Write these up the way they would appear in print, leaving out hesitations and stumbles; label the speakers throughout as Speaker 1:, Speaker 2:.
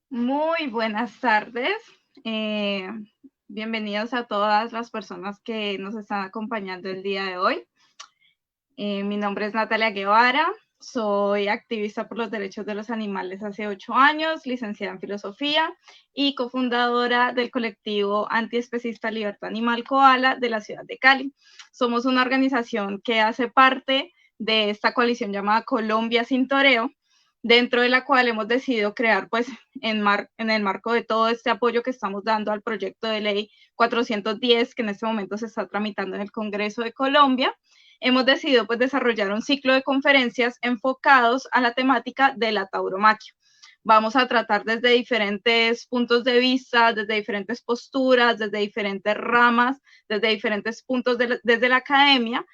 Speaker 1: Muy buenas tardes. Eh, Bienvenidos a todas las personas que nos están acompañando el día de hoy. Mi nombre es Natalia Guevara. Soy activista por los derechos de los animales hace 8 años, licenciada en filosofía y cofundadora del colectivo antiespecista Libertad Animal Koala de la ciudad de Cali. Somos una organización que hace parte de esta coalición llamada Colombia Sin Toreo, dentro de la cual hemos decidido crear, pues, en el marco de todo este apoyo que estamos dando al proyecto de ley 410, que en este momento se está tramitando en el Congreso de Colombia, hemos decidido, pues, desarrollar un ciclo de conferencias enfocados a la temática de la tauromaquia. Vamos a tratar desde diferentes puntos de vista, desde diferentes posturas, desde diferentes ramas, desde diferentes puntos desde la academia,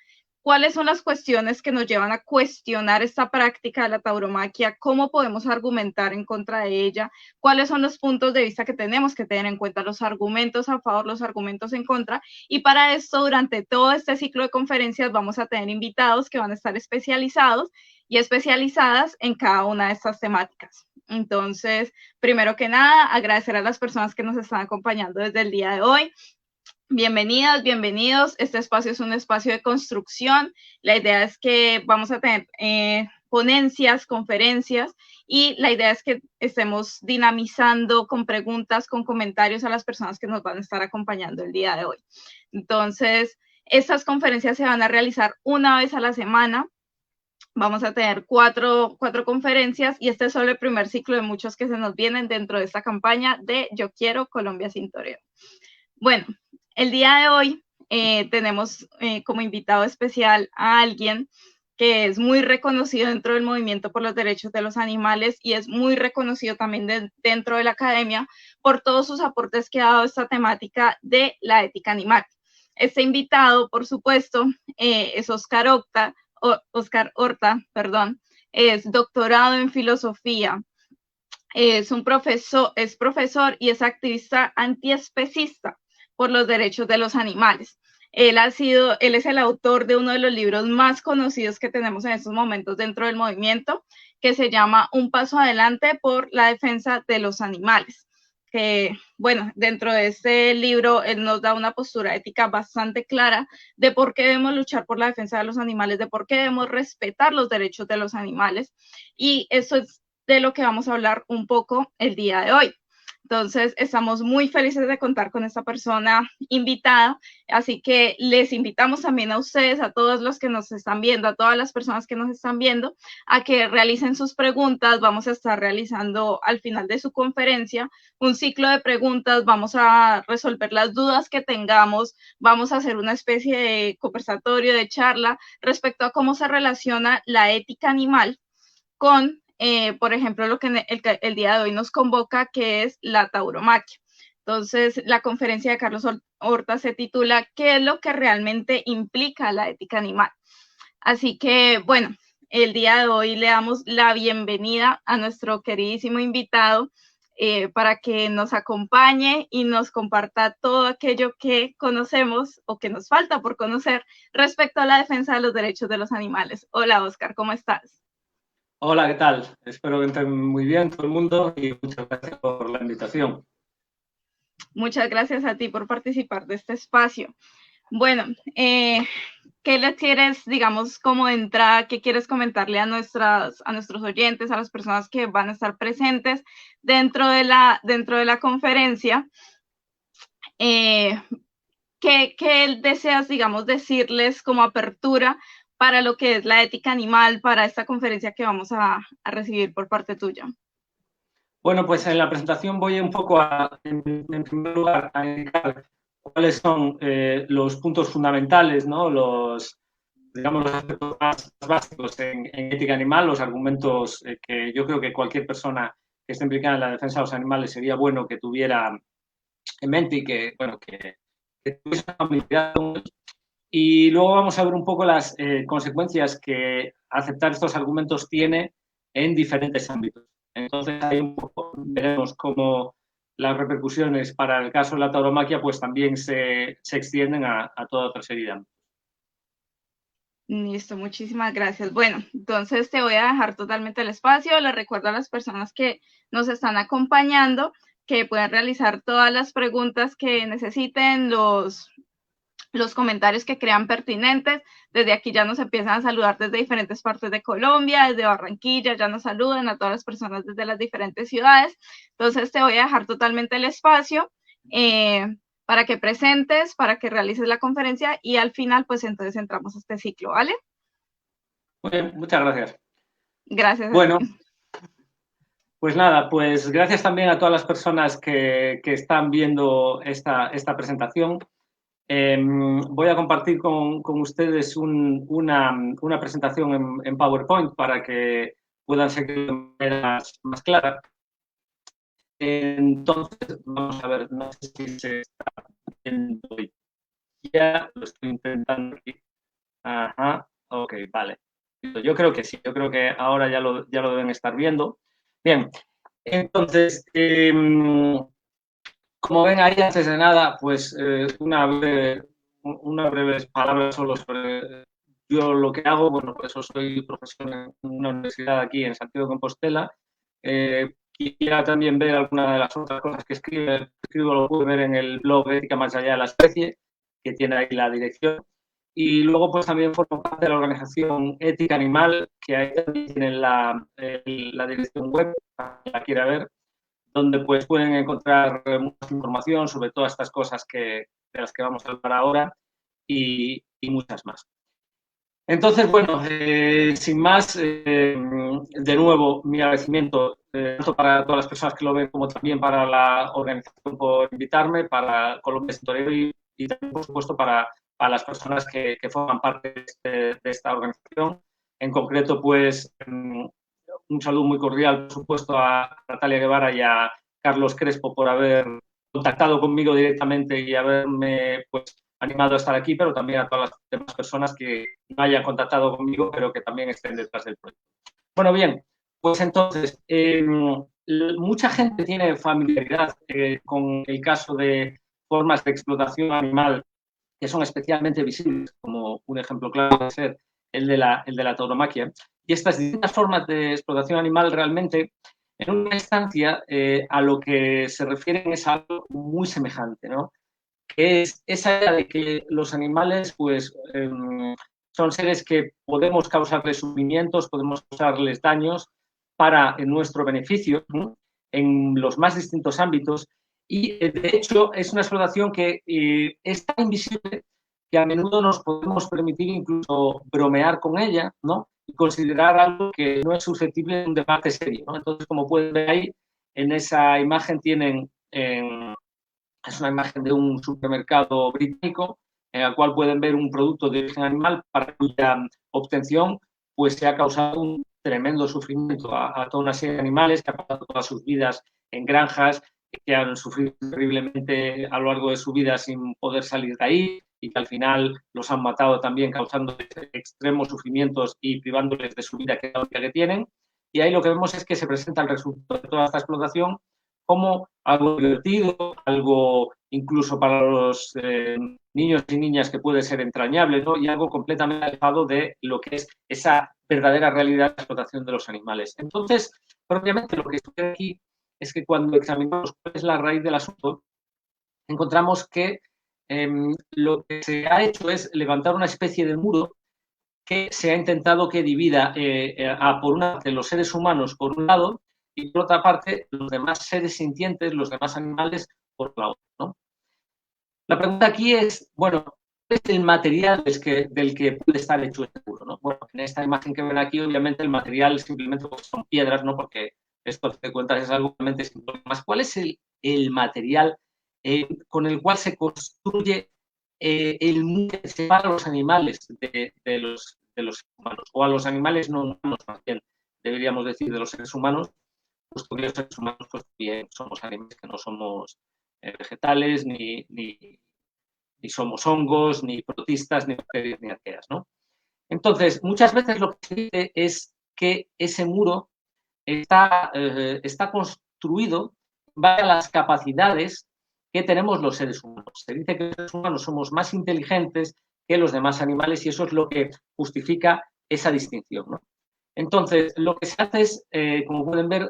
Speaker 1: cuáles son las cuestiones que nos llevan a cuestionar esta práctica de la tauromaquia, cómo podemos argumentar en contra de ella, cuáles son los puntos de vista que tenemos que tener en cuenta, los argumentos a favor, los argumentos en contra. Y para esto, durante todo este ciclo de conferencias, vamos a tener invitados que van a estar especializados y especializadas en cada una de estas temáticas. Entonces, primero que nada, agradecer a las personas que nos están acompañando desde el día de hoy. Bienvenidas, bienvenidos. Este espacio es un espacio de construcción. La idea es que vamos a tener ponencias, conferencias, y la idea es que estemos dinamizando con preguntas, con comentarios a las personas que nos van a estar acompañando el día de hoy. Entonces, estas conferencias se van a realizar una vez a la semana. Vamos a tener cuatro conferencias y este es solo el primer ciclo de muchos que se nos vienen dentro de esta campaña de Yo Quiero Colombia Sin Toreo. Bueno, el día de hoy tenemos como invitado especial a alguien que es muy reconocido dentro del movimiento por los derechos de los animales y es muy reconocido también dentro de la academia por todos sus aportes que ha dado a esta temática de la ética animal. Este invitado, por supuesto, es Oscar Horta, perdón, es doctorado en filosofía, es profesor y es activista antiespecista por los derechos de los animales. Él es el autor de uno de los libros más conocidos que tenemos en estos momentos dentro del movimiento, que se llama Un paso adelante por la defensa de los animales. Que, bueno, dentro de este libro él nos da una postura ética bastante clara de por qué debemos luchar por la defensa de los animales, de por qué debemos respetar los derechos de los animales. Y eso es de lo que vamos a hablar un poco el día de hoy. Entonces, estamos muy felices de contar con esta persona invitada, así que les invitamos también a ustedes, a todos los que nos están viendo, a todas las personas que nos están viendo, a que realicen sus preguntas. Vamos a estar realizando al final de su conferencia un ciclo de preguntas, vamos a resolver las dudas que tengamos, vamos a hacer una especie de conversatorio, de charla respecto a cómo se relaciona la ética animal con por ejemplo, lo que el día de hoy nos convoca, que es la tauromaquia. Entonces, la conferencia de Carlos Horta se titula ¿Qué es lo que realmente implica la ética animal? Así que, bueno, el día de hoy le damos la bienvenida a nuestro queridísimo invitado para que nos acompañe y nos comparta todo aquello que conocemos o que nos falta por conocer respecto a la defensa de los derechos de los animales. Hola, Oscar, ¿cómo estás?
Speaker 2: Hola, ¿qué tal? Espero que estén muy bien todo el mundo y muchas gracias por la invitación.
Speaker 1: Muchas gracias a ti por participar de este espacio. Bueno, ¿qué les quieres, digamos, como de entrada, qué quieres comentarle a nuestros oyentes, a las personas que van a estar presentes dentro de la conferencia? Eh, ¿Qué deseas, digamos, decirles como apertura para lo que es la ética animal, para esta conferencia que vamos a recibir por parte tuya?
Speaker 2: Bueno, pues en la presentación voy un poco en primer lugar, a indicar cuáles son los puntos fundamentales, ¿no? Digamos, los aspectos más básicos en ética animal, los argumentos que yo creo que cualquier persona que esté implicada en la defensa de los animales sería bueno que tuviera en mente y que tuviese una habilidad. Y luego vamos a ver un poco las consecuencias que aceptar estos argumentos tiene en diferentes ámbitos. Entonces, ahí un poco veremos cómo las repercusiones para el caso de la tauromaquia pues también se extienden a toda otra serie de ámbitos.
Speaker 1: Listo, muchísimas gracias. Bueno, entonces te voy a dejar totalmente el espacio. Les recuerdo a las personas que nos están acompañando que pueden realizar todas las preguntas que necesiten, los comentarios que crean pertinentes. Desde aquí ya nos empiezan a saludar desde diferentes partes de Colombia, desde Barranquilla, ya nos saludan a todas las personas desde las diferentes ciudades. Entonces te voy a dejar totalmente el espacio para que presentes, para que realices la conferencia y al final pues entonces entramos a este ciclo, ¿vale?
Speaker 2: Muy bien, muchas gracias.
Speaker 1: Gracias a
Speaker 2: Bueno,
Speaker 1: ti.
Speaker 2: pues nada, pues gracias también a todas las personas que están viendo esta presentación. Voy a compartir con ustedes una presentación en PowerPoint para que puedan seguir de manera más clara. Entonces, vamos a ver, no sé si se está viendo. Ya lo estoy intentando aquí. Ajá, ok, vale. Yo creo que sí, yo creo que ahora ya lo deben estar viendo. Bien, entonces, como ven ahí, antes de nada, pues una breve palabra solo sobre yo lo que hago. Bueno, pues yo soy profesor en una universidad aquí en Santiago de Compostela. Quisiera también ver alguna de las otras cosas que escribo, lo puede ver en el blog Ética Más Allá de la Especie, que tiene ahí la dirección. Y luego, pues también formo parte de la organización Ética Animal, que ahí también tienen la dirección web, para quien la quiera ver, donde pues pueden encontrar mucha información sobre todas estas cosas de las que vamos a hablar ahora y muchas más. Entonces, bueno, sin más, de nuevo, mi agradecimiento tanto para todas las personas que lo ven como también para la organización por invitarme, para Colombia Torero y también, por supuesto, para las personas que forman parte de esta organización. En concreto, pues, un saludo muy cordial, por supuesto, a Natalia Guevara y a Carlos Crespo por haber contactado conmigo directamente y haberme pues, animado a estar aquí, pero también a todas las demás personas que no hayan contactado conmigo, pero que también estén detrás del proyecto. Bueno, bien, pues entonces, mucha gente tiene familiaridad con el caso de formas de explotación animal que son especialmente visibles, como un ejemplo claro puede ser el de la tauromaquia. Y estas distintas formas de explotación animal realmente, en una instancia, a lo que se refieren es algo muy semejante, ¿no? Que es esa idea de que los animales, pues, son seres que podemos causarles sufrimientos, podemos causarles daños en nuestro beneficio, ¿no? En los más distintos ámbitos. Y, de hecho, es una explotación que es tan invisible que a menudo nos podemos permitir incluso bromear con ella, ¿no? Y considerar algo que no es susceptible de un debate serio, ¿no? Entonces, como pueden ver ahí, en esa imagen tienen... es una imagen de un supermercado británico en el cual pueden ver un producto de origen animal para cuya obtención pues se ha causado un tremendo sufrimiento a toda una serie de animales que han pasado todas sus vidas en granjas, que han sufrido terriblemente a lo largo de su vida sin poder salir de ahí y que al final los han matado también causando extremos sufrimientos y privándoles de su vida que es la única que tienen. Y ahí lo que vemos es que se presenta el resultado de toda esta explotación como algo divertido, algo incluso para los niños y niñas que puede ser entrañable, ¿no? Y algo completamente alejado de lo que es esa verdadera realidad de la explotación de los animales. Entonces, propiamente lo que sucede aquí es que cuando examinamos cuál es la raíz del asunto, encontramos que lo que se ha hecho es levantar una especie de muro que se ha intentado que divida por una parte los seres humanos por un lado y por otra parte los demás seres sintientes, los demás animales por la otra, ¿no? La pregunta aquí es, bueno, ¿cuál es el material del que puede estar hecho este muro, ¿no? Bueno, en esta imagen que ven aquí, obviamente el material simplemente pues, son piedras, ¿no? Porque esto, te cuentas, es algo realmente simple. Más, ¿cuál es el material con el cual se construye el muro que separa a los animales de los humanos? O a los animales no humanos, más bien, deberíamos decir, de los seres humanos, puesto que los seres humanos pues, bien, somos animales que no somos vegetales, ni somos hongos, ni protistas, ni bacterias, ni arqueas, ¿no? Entonces, muchas veces lo que se dice es que ese muro está construido para las capacidades que tenemos los seres humanos. Se dice que los seres humanos somos más inteligentes que los demás animales y eso es lo que justifica esa distinción, ¿no? Entonces, lo que se hace es, como pueden ver,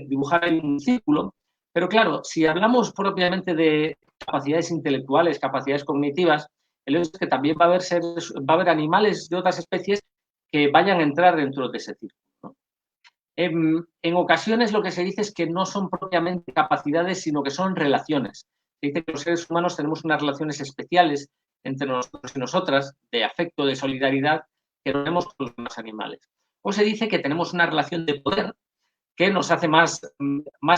Speaker 2: dibujar un círculo, pero claro, si hablamos propiamente de capacidades intelectuales, capacidades cognitivas, el hecho es que también va a haber animales de otras especies que vayan a entrar dentro de ese círculo, ¿no? En ocasiones lo que se dice es que no son propiamente capacidades, sino que son relaciones. Se dice que los seres humanos tenemos unas relaciones especiales entre nosotros y nosotras, de afecto, de solidaridad, que no tenemos con los demás animales. O se dice que tenemos una relación de poder que nos hace más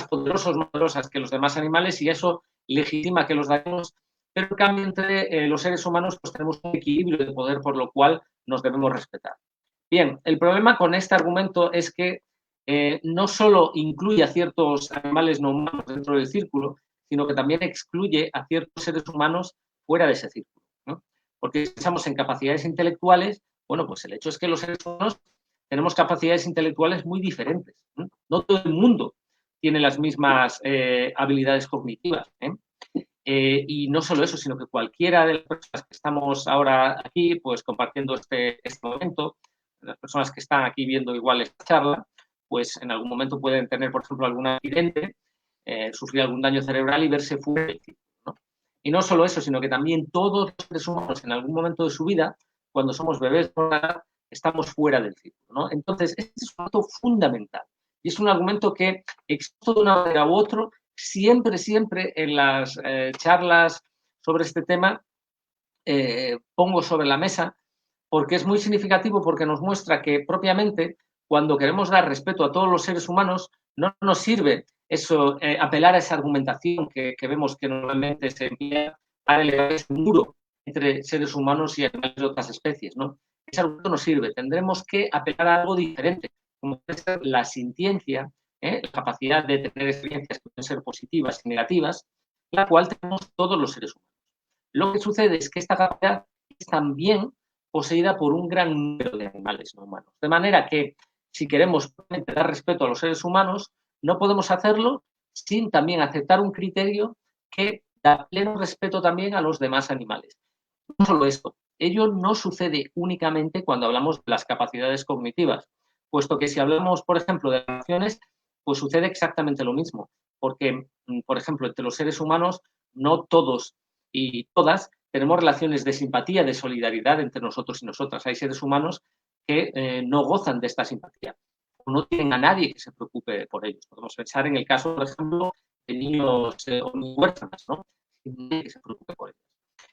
Speaker 2: poderosos, más poderosas que los demás animales y eso legitima que los dañemos, pero en cambio entre los seres humanos pues tenemos un equilibrio de poder por lo cual nos debemos respetar. Bien, el problema con este argumento es que no solo incluye a ciertos animales no humanos dentro del círculo, sino que también excluye a ciertos seres humanos fuera de ese círculo, ¿no? Porque si pensamos en capacidades intelectuales, bueno, pues el hecho es que los seres humanos tenemos capacidades intelectuales muy diferentes, ¿no? No todo el mundo tiene las mismas habilidades cognitivas, y no solo eso, sino que cualquiera de las personas que estamos ahora aquí, pues compartiendo este momento, las personas que están aquí viendo igual esta charla, pues en algún momento pueden tener, por ejemplo, algún accidente, sufrir algún daño cerebral y verse fuera del círculo, ¿no? Y no solo eso, sino que también todos los seres humanos en algún momento de su vida, cuando somos bebés, estamos fuera del círculo, ¿no? Entonces, este es un dato fundamental y es un argumento que expuesto de una manera u otra, siempre en las charlas sobre este tema pongo sobre la mesa porque es muy significativo porque nos muestra que propiamente cuando queremos dar respeto a todos los seres humanos no nos sirve eso, apelar a esa argumentación que vemos que normalmente se emplea para elevar ese muro entre seres humanos y animales de otras especies, ¿no? Ese argumento no sirve, tendremos que apelar a algo diferente, como puede ser la sintiencia, la capacidad de tener experiencias que pueden ser positivas y negativas, la cual tenemos todos los seres humanos. Lo que sucede es que esta capacidad es también poseída por un gran número de animales no humanos. De manera que si queremos dar respeto a los seres humanos, no podemos hacerlo sin también aceptar un criterio que da pleno respeto también a los demás animales. No solo esto, ello no sucede únicamente cuando hablamos de las capacidades cognitivas, puesto que si hablamos, por ejemplo, de relaciones, pues sucede exactamente lo mismo, porque, por ejemplo, entre los seres humanos, no todos y todas tenemos relaciones de simpatía, de solidaridad entre nosotros y nosotras. Hay seres humanos que no gozan de esta simpatía, o no tienen a nadie que se preocupe por ellos. Podemos pensar en el caso, por ejemplo, de niños o huérfanos, ¿no? Nadie que se preocupe por ellos.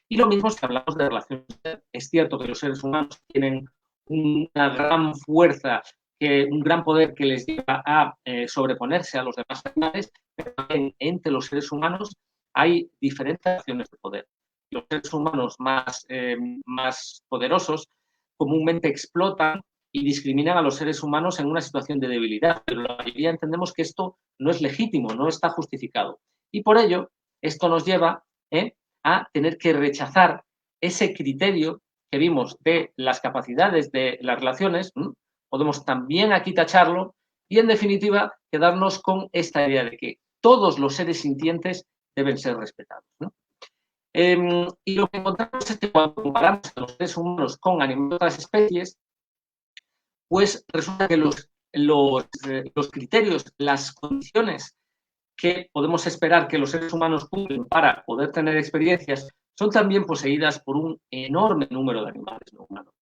Speaker 2: Y lo mismo si hablamos de relaciones. Es cierto que los seres humanos tienen una gran fuerza, un gran poder que les lleva a sobreponerse a los demás animales, pero también entre los seres humanos hay diferentes relaciones de poder. Los seres humanos más poderosos comúnmente explotan y discriminan a los seres humanos en una situación de debilidad, pero la mayoría entendemos que esto no es legítimo, no está justificado. Y por ello, esto nos lleva a tener que rechazar ese criterio que vimos de las capacidades de las relaciones, podemos también aquí tacharlo y, en definitiva, quedarnos con esta idea de que todos los seres sintientes deben ser respetados, ¿no? Y lo que encontramos es que cuando comparamos a los seres humanos con animales de otras especies, pues resulta que los criterios, las condiciones que podemos esperar que los seres humanos cumplen para poder tener experiencias son también poseídas por un enorme número de animales no humanos.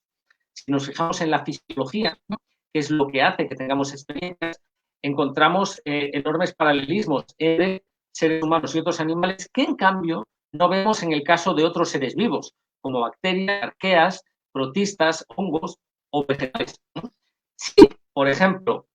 Speaker 2: Si nos fijamos en la fisiología, ¿no?, que es lo que hace que tengamos experiencias, encontramos enormes paralelismos entre seres humanos y otros animales que, en cambio, no vemos en el caso de otros seres vivos, como bacterias, arqueas, protistas, hongos o vegetales, ¿no? Si, por ejemplo,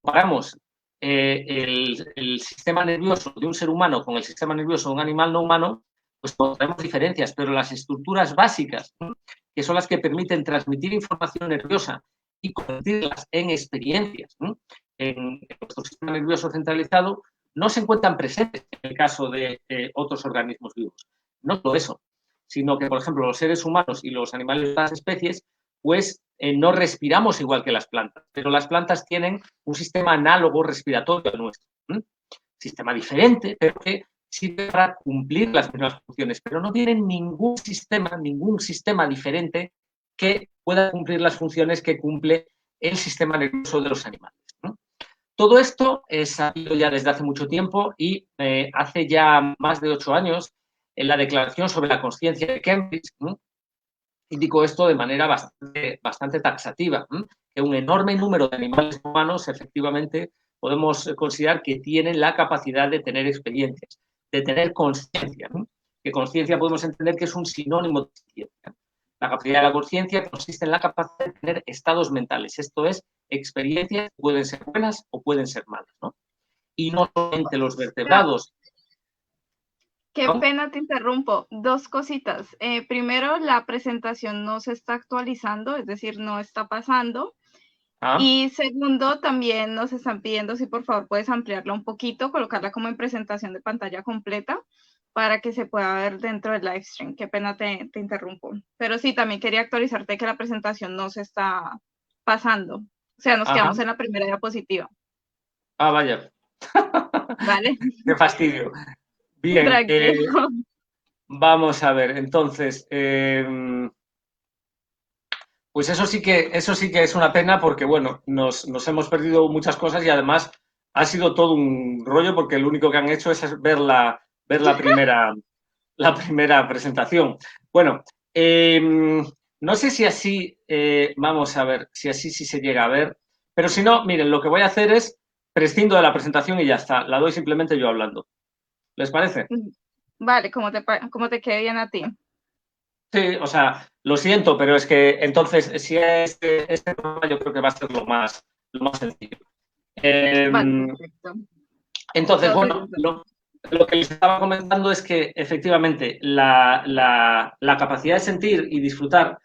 Speaker 2: comparamos el sistema nervioso de un ser humano con el sistema nervioso de un animal no humano, pues tenemos diferencias, pero las estructuras básicas, ¿no?, que son las que permiten transmitir información nerviosa y convertirlas en experiencias, ¿no?, en nuestro sistema nervioso centralizado, no se encuentran presentes en el caso de otros organismos vivos. No solo eso, sino que, por ejemplo, los seres humanos y los animales de las especies, pues no respiramos igual que las plantas, pero las plantas tienen un sistema análogo respiratorio al nuestro. Sistema diferente, pero que sirve para cumplir las mismas funciones, pero no tienen ningún sistema diferente que pueda cumplir las funciones que cumple el sistema nervioso de los animales, ¿no? Todo esto es sabido ya desde hace mucho tiempo y hace ya más de 8 años, en la Declaración sobre la Consciencia de Cambridge, ¿no?, indicó esto de manera bastante taxativa, ¿no?, que un enorme número de animales humanos efectivamente podemos considerar que tienen la capacidad de tener experiencias, de tener conciencia, ¿no? Que conciencia podemos entender que es un sinónimo de conciencia. La capacidad de la conciencia consiste en la capacidad de tener estados mentales, esto es, experiencias que pueden ser buenas o pueden ser malas, ¿no? Y no solamente los vertebrados.
Speaker 1: Qué pena, te interrumpo. Dos cositas. Primero, la presentación no se está actualizando, es decir, no está pasando. Y segundo, también nos están pidiendo si por favor puedes ampliarla un poquito, colocarla como en presentación de pantalla completa para que se pueda ver dentro del live stream. Qué pena, te interrumpo. Pero sí, también quería actualizarte que la presentación no se está pasando. O sea, nos quedamos en la primera diapositiva.
Speaker 2: Ah, vaya.
Speaker 1: Vale.
Speaker 2: Qué fastidio. Bien, vamos a ver, entonces, pues eso sí que es una pena porque, bueno, nos hemos perdido muchas cosas y además ha sido todo un rollo porque lo único que han hecho es ver la primera presentación. Bueno, no sé si así, vamos a ver, si así sí se llega a ver, pero si no, miren, lo que voy a hacer es prescindo de la presentación y ya está, la doy simplemente yo hablando. ¿Les parece?
Speaker 1: Vale, como te quede bien a ti.
Speaker 2: Sí, o sea, lo siento, pero es que entonces, si es este programa, yo creo que va a ser lo más sencillo.
Speaker 1: Vale, perfecto.
Speaker 2: Entonces, bueno, lo que les estaba comentando es que efectivamente la capacidad de sentir y disfrutar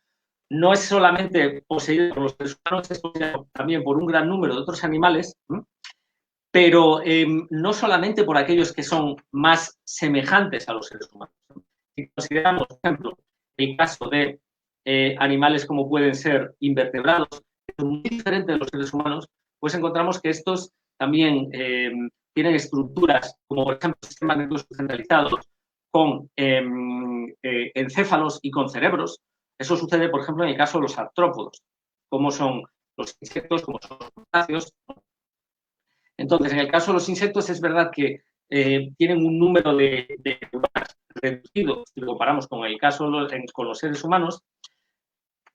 Speaker 2: no es solamente poseída por los seres humanos, es poseída también por un gran número de otros animales, ¿no?, pero no solamente por aquellos que son más semejantes a los seres humanos. Si consideramos, por ejemplo, el caso de animales como pueden ser invertebrados, que son muy diferentes de los seres humanos, pues encontramos que estos también tienen estructuras, como por ejemplo sistemas nerviosos centralizados, con encéfalos y con cerebros. Eso sucede, por ejemplo, en el caso de los artrópodos, como son los insectos, como son los crustáceos. Entonces, en el caso de los insectos es verdad que tienen un número de neuronas reducido si lo comparamos con el caso con los seres humanos,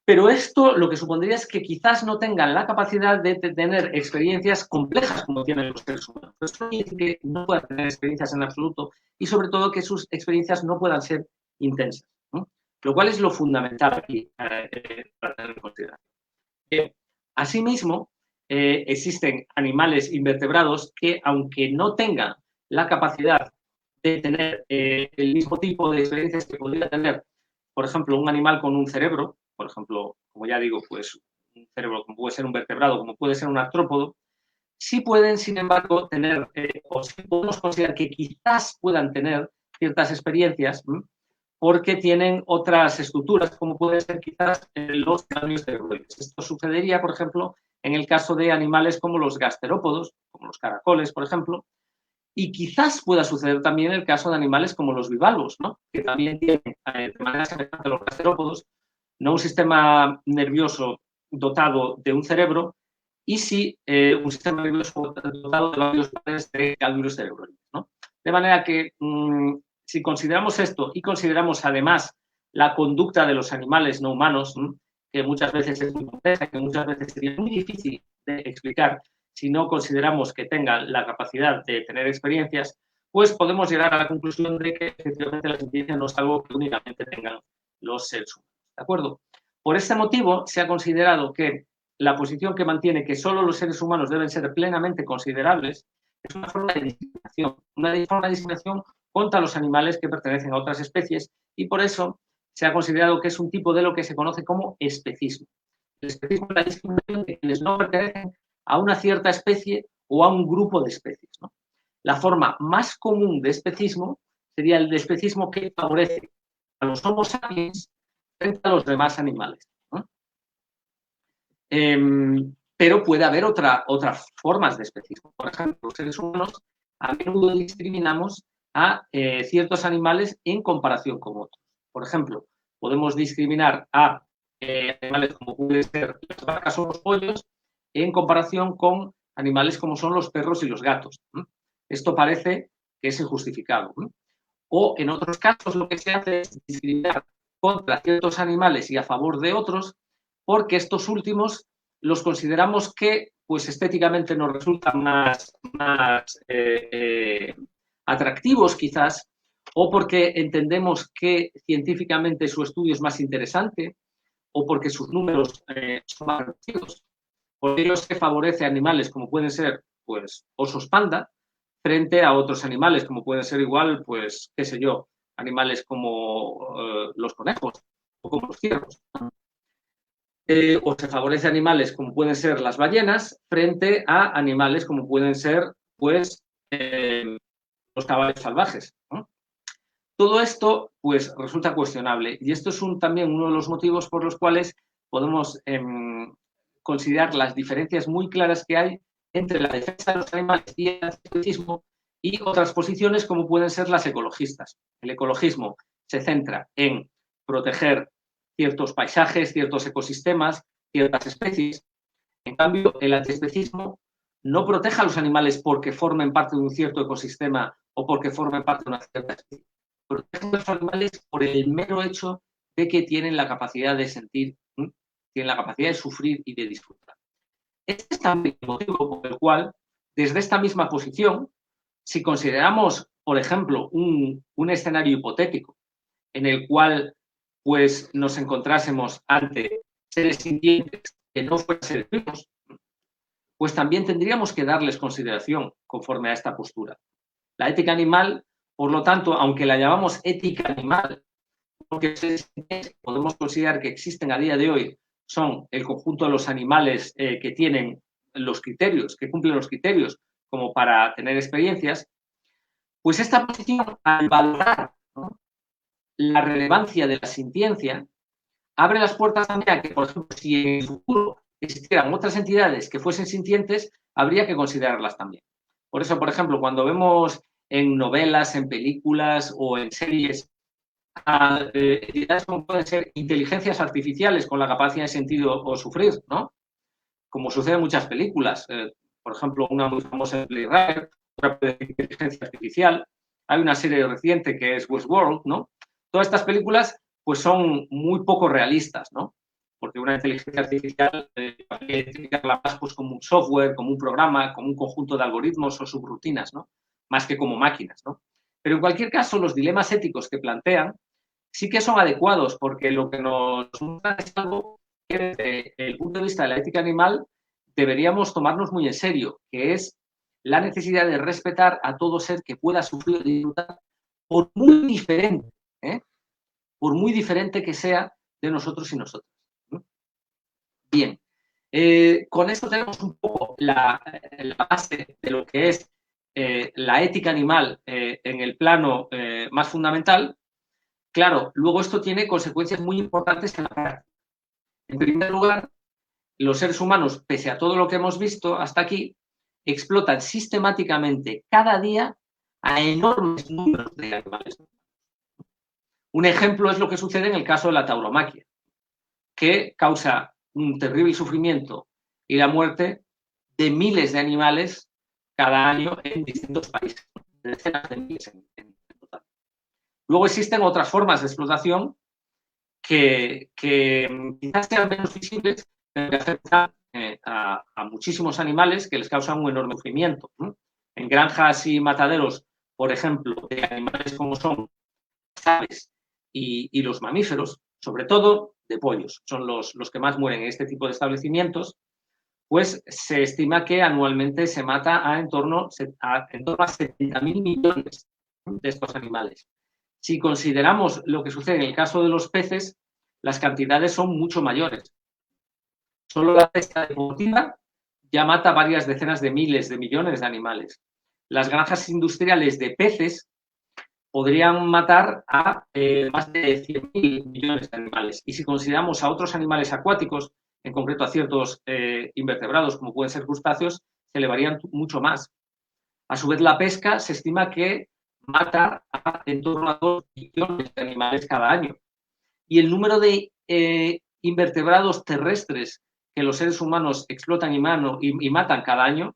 Speaker 2: pero esto lo que supondría es que quizás no tengan la capacidad de tener experiencias complejas como tienen los seres humanos. Eso no quiere decir que no puedan tener experiencias en absoluto y sobre todo que sus experiencias no puedan ser intensas, ¿no? Lo cual es lo fundamental aquí para tener en consideración. Asimismo, existen animales invertebrados que, aunque no tengan la capacidad de tener el mismo tipo de experiencias que podría tener, por ejemplo, un animal con un cerebro, por ejemplo, como ya digo, pues un cerebro como puede ser un vertebrado, como puede ser un artrópodo, sí pueden, sin embargo, tener, o sí podemos considerar que quizás puedan tener ciertas experiencias, porque tienen otras estructuras, como pueden ser quizás los cráneos cerebroides. Esto sucedería, por ejemplo, en el caso de animales como los gasterópodos, como los caracoles, por ejemplo, y quizás pueda suceder también en el caso de animales como los bivalvos, ¿no?, que también tienen, de manera semejante a los gasterópodos, no un sistema nervioso dotado de un cerebro, y sí un sistema nervioso dotado de varios pares de ganglios cerebrales, ¿no? De manera que si consideramos esto y consideramos además la conducta de los animales no humanos, que muchas veces es muy compleja, que muchas veces sería muy difícil de explicar si no consideramos que tengan la capacidad de tener experiencias, pues podemos llegar a la conclusión de que efectivamente la experiencia no es algo que únicamente tengan los seres humanos. ¿De acuerdo? Por este motivo se ha considerado que la posición que mantiene que solo los seres humanos deben ser plenamente considerables es una forma de discriminación contra los animales que pertenecen a otras especies y por eso se ha considerado que es un tipo de lo que se conoce como especismo. El especismo es la discriminación de quienes no pertenecen a una cierta especie o a un grupo de especies, ¿no? La forma más común de especismo sería el de especismo que favorece a los Homo sapiens frente a los demás animales, ¿no? Pero puede haber otras formas de especismo. Por ejemplo, los seres humanos a menudo discriminamos a ciertos animales en comparación con otros. Por ejemplo, podemos discriminar a animales como pueden ser las vacas o los pollos en comparación con animales como son los perros y los gatos. Esto parece que es injustificado. O en otros casos lo que se hace es discriminar contra ciertos animales y a favor de otros, porque estos últimos los consideramos que pues estéticamente nos resultan más atractivos quizás, o porque entendemos que científicamente su estudio es más interesante, o porque sus números son más reducidos. Por ello se favorece a animales como pueden ser pues osos panda frente a otros animales como pueden ser igual, pues qué sé yo, animales como los conejos o como los ciervos. O se favorece a animales como pueden ser las ballenas frente a animales como pueden ser pues los caballos salvajes, ¿no? Todo esto pues resulta cuestionable y esto es también uno de los motivos por los cuales podemos considerar las diferencias muy claras que hay entre la defensa de los animales y el antiespecismo y otras posiciones como pueden ser las ecologistas. El ecologismo se centra en proteger ciertos paisajes, ciertos ecosistemas, ciertas especies. En cambio, el antiespecismo no protege a los animales porque formen parte de un cierto ecosistema o porque formen parte de una cierta especie. Protege a los animales por el mero hecho de que tienen la capacidad de sentir, tienen la capacidad de sufrir y de disfrutar. Este es también el motivo por el cual, desde esta misma posición, si consideramos, por ejemplo, un escenario hipotético en el cual pues, nos encontrásemos ante seres sintientes que no fueran seres vivos, pues también tendríamos que darles consideración conforme a esta postura. La ética animal, por lo tanto, aunque la llamamos ética animal, porque podemos considerar que existen a día de hoy, son el conjunto de los animales que tienen los criterios, que cumplen los criterios como para tener experiencias, pues esta posición, al valorar, ¿no?, la relevancia de la sintiencia, abre las puertas también a que, por ejemplo, si en el futuro existieran otras entidades que fuesen sintientes, habría que considerarlas también. Por eso, por ejemplo, cuando vemos en novelas, en películas o en series a entidades como pueden ser inteligencias artificiales con la capacidad de sentir o sufrir, ¿no? Como sucede en muchas películas. Por ejemplo, una muy famosa de Blade Runner, otra de inteligencia artificial. Hay una serie reciente que es Westworld, ¿no? Todas estas películas pues son muy poco realistas, ¿no? Porque una inteligencia artificial hay que identificarla más pues, como un software, como un programa, como un conjunto de algoritmos o subrutinas, ¿no? Más que como máquinas, ¿no? Pero en cualquier caso, los dilemas éticos que plantean sí que son adecuados, porque lo que nos muestra es algo que desde el punto de vista de la ética animal deberíamos tomarnos muy en serio, que es la necesidad de respetar a todo ser que pueda sufrir y disfrutar por muy diferente que sea de nosotros y nosotras. Bien, con esto tenemos un poco la base de lo que es la ética animal en el plano más fundamental. Claro, luego esto tiene consecuencias muy importantes en la práctica. En primer lugar, los seres humanos, pese a todo lo que hemos visto hasta aquí, explotan sistemáticamente cada día a enormes números de animales. Un ejemplo es lo que sucede en el caso de la tauromaquia, que causa un terrible sufrimiento y la muerte de miles de animales cada año en distintos países, decenas de miles en total. Luego existen otras formas de explotación que quizás sean menos visibles, pero que afectan a muchísimos animales que les causan un enorme sufrimiento, ¿no? En granjas y mataderos, por ejemplo, de animales como son las aves y los mamíferos, sobre todo de pollos, son los que más mueren en este tipo de establecimientos, pues se estima que anualmente se mata en torno a 70.000 millones de estos animales. Si consideramos lo que sucede en el caso de los peces, las cantidades son mucho mayores. Solo la pesca deportiva ya mata varias decenas de miles de millones de animales. Las granjas industriales de peces podrían matar a más de 100.000 millones de animales. Y si consideramos a otros animales acuáticos, en concreto a ciertos invertebrados, como pueden ser crustáceos, se elevarían mucho más. A su vez, la pesca se estima que mata a en torno a 2 billones de animales cada año. Y el número de invertebrados terrestres que los seres humanos explotan y matan cada año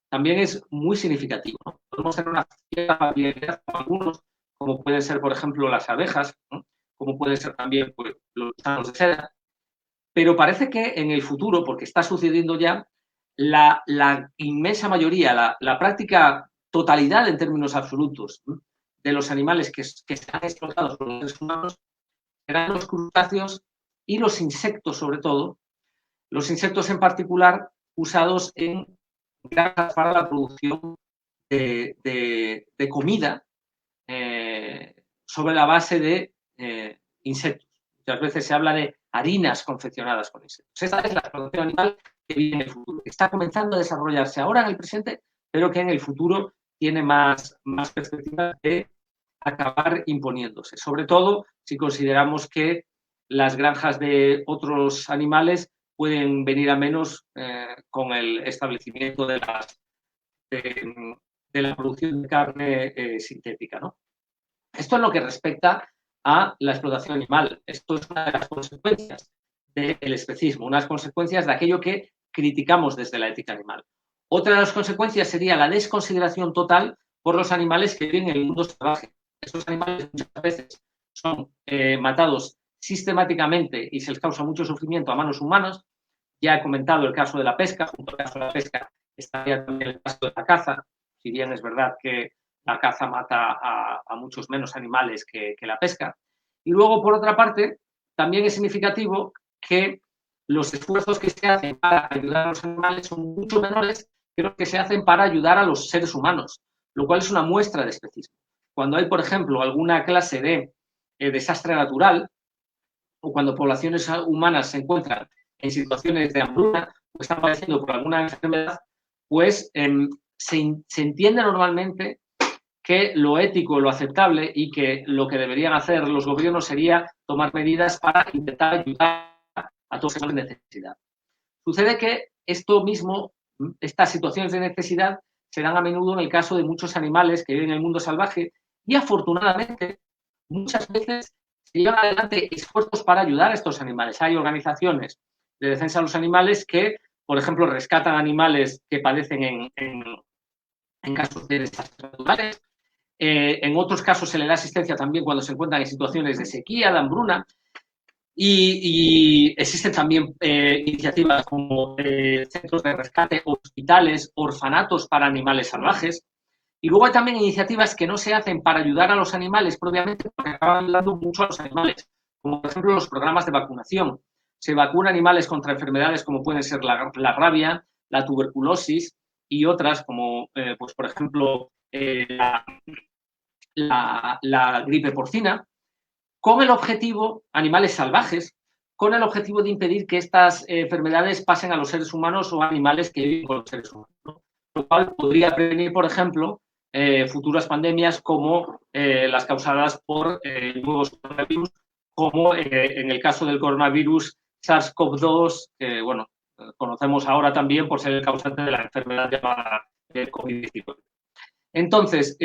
Speaker 2: también es muy significativo, ¿no? Podemos tener una cierta familiaridad con algunos, como pueden ser, por ejemplo, las abejas, ¿no? Como pueden ser también pues, los gusanos de seda, pero parece que en el futuro, porque está sucediendo ya, la inmensa mayoría, la práctica totalidad en términos absolutos, ¿no?, de los animales que están explotados por los seres humanos serán los crustáceos y los insectos, sobre todo, los insectos en particular usados en granjas para la producción de comida sobre la base de insectos. Muchas veces se habla de harinas confeccionadas con insectos. Esa es la explotación animal que viene en el futuro, que está comenzando a desarrollarse ahora en el presente, pero que en el futuro tiene más perspectivas de acabar imponiéndose. Sobre todo si consideramos que las granjas de otros animales pueden venir a menos con el establecimiento de la producción de carne sintética, ¿no? Esto es lo que respecta a la explotación animal. Esto es una de las consecuencias del especismo, unas consecuencias de aquello que criticamos desde la ética animal. Otra de las consecuencias sería la desconsideración total por los animales que viven en el mundo salvaje. Estos animales muchas veces son matados sistemáticamente y se les causa mucho sufrimiento a manos humanas. Ya he comentado el caso de la pesca, junto al caso de la pesca estaría también el caso de la caza, si bien es verdad que la caza mata a muchos menos animales que la pesca. Y luego, por otra parte, también es significativo que los esfuerzos que se hacen para ayudar a los animales son mucho menores que los que se hacen para ayudar a los seres humanos, lo cual es una muestra de especismo. Cuando hay, por ejemplo, alguna clase de desastre natural o cuando poblaciones humanas se encuentran en situaciones de hambruna o están padeciendo por alguna enfermedad, pues se entiende normalmente que lo ético, lo aceptable y que lo que deberían hacer los gobiernos sería tomar medidas para intentar ayudar a todos los en necesidad. Sucede que esto mismo, estas situaciones de necesidad, se dan a menudo en el caso de muchos animales que viven en el mundo salvaje y afortunadamente muchas veces se llevan adelante esfuerzos para ayudar a estos animales. Hay organizaciones de defensa de los animales que, por ejemplo, rescatan animales que padecen en casos de desastres naturales. En otros casos se le da asistencia también cuando se encuentran en situaciones de sequía, de hambruna. Y existen también iniciativas como centros de rescate, hospitales, orfanatos para animales salvajes. Y luego hay también iniciativas que no se hacen para ayudar a los animales propiamente, porque acaban ayudando mucho a los animales, como por ejemplo los programas de vacunación. Se vacuna animales contra enfermedades como pueden ser la rabia, la tuberculosis y otras como, pues por ejemplo, la gripe porcina, con el objetivo, animales salvajes, con el objetivo de impedir que estas enfermedades pasen a los seres humanos o a animales que viven con los seres humanos, ¿no? Lo cual podría prevenir, por ejemplo, futuras pandemias como las causadas por nuevos coronavirus, como en el caso del coronavirus SARS-CoV-2, que bueno, conocemos ahora también por ser el causante de la enfermedad llamada COVID-19. Entonces,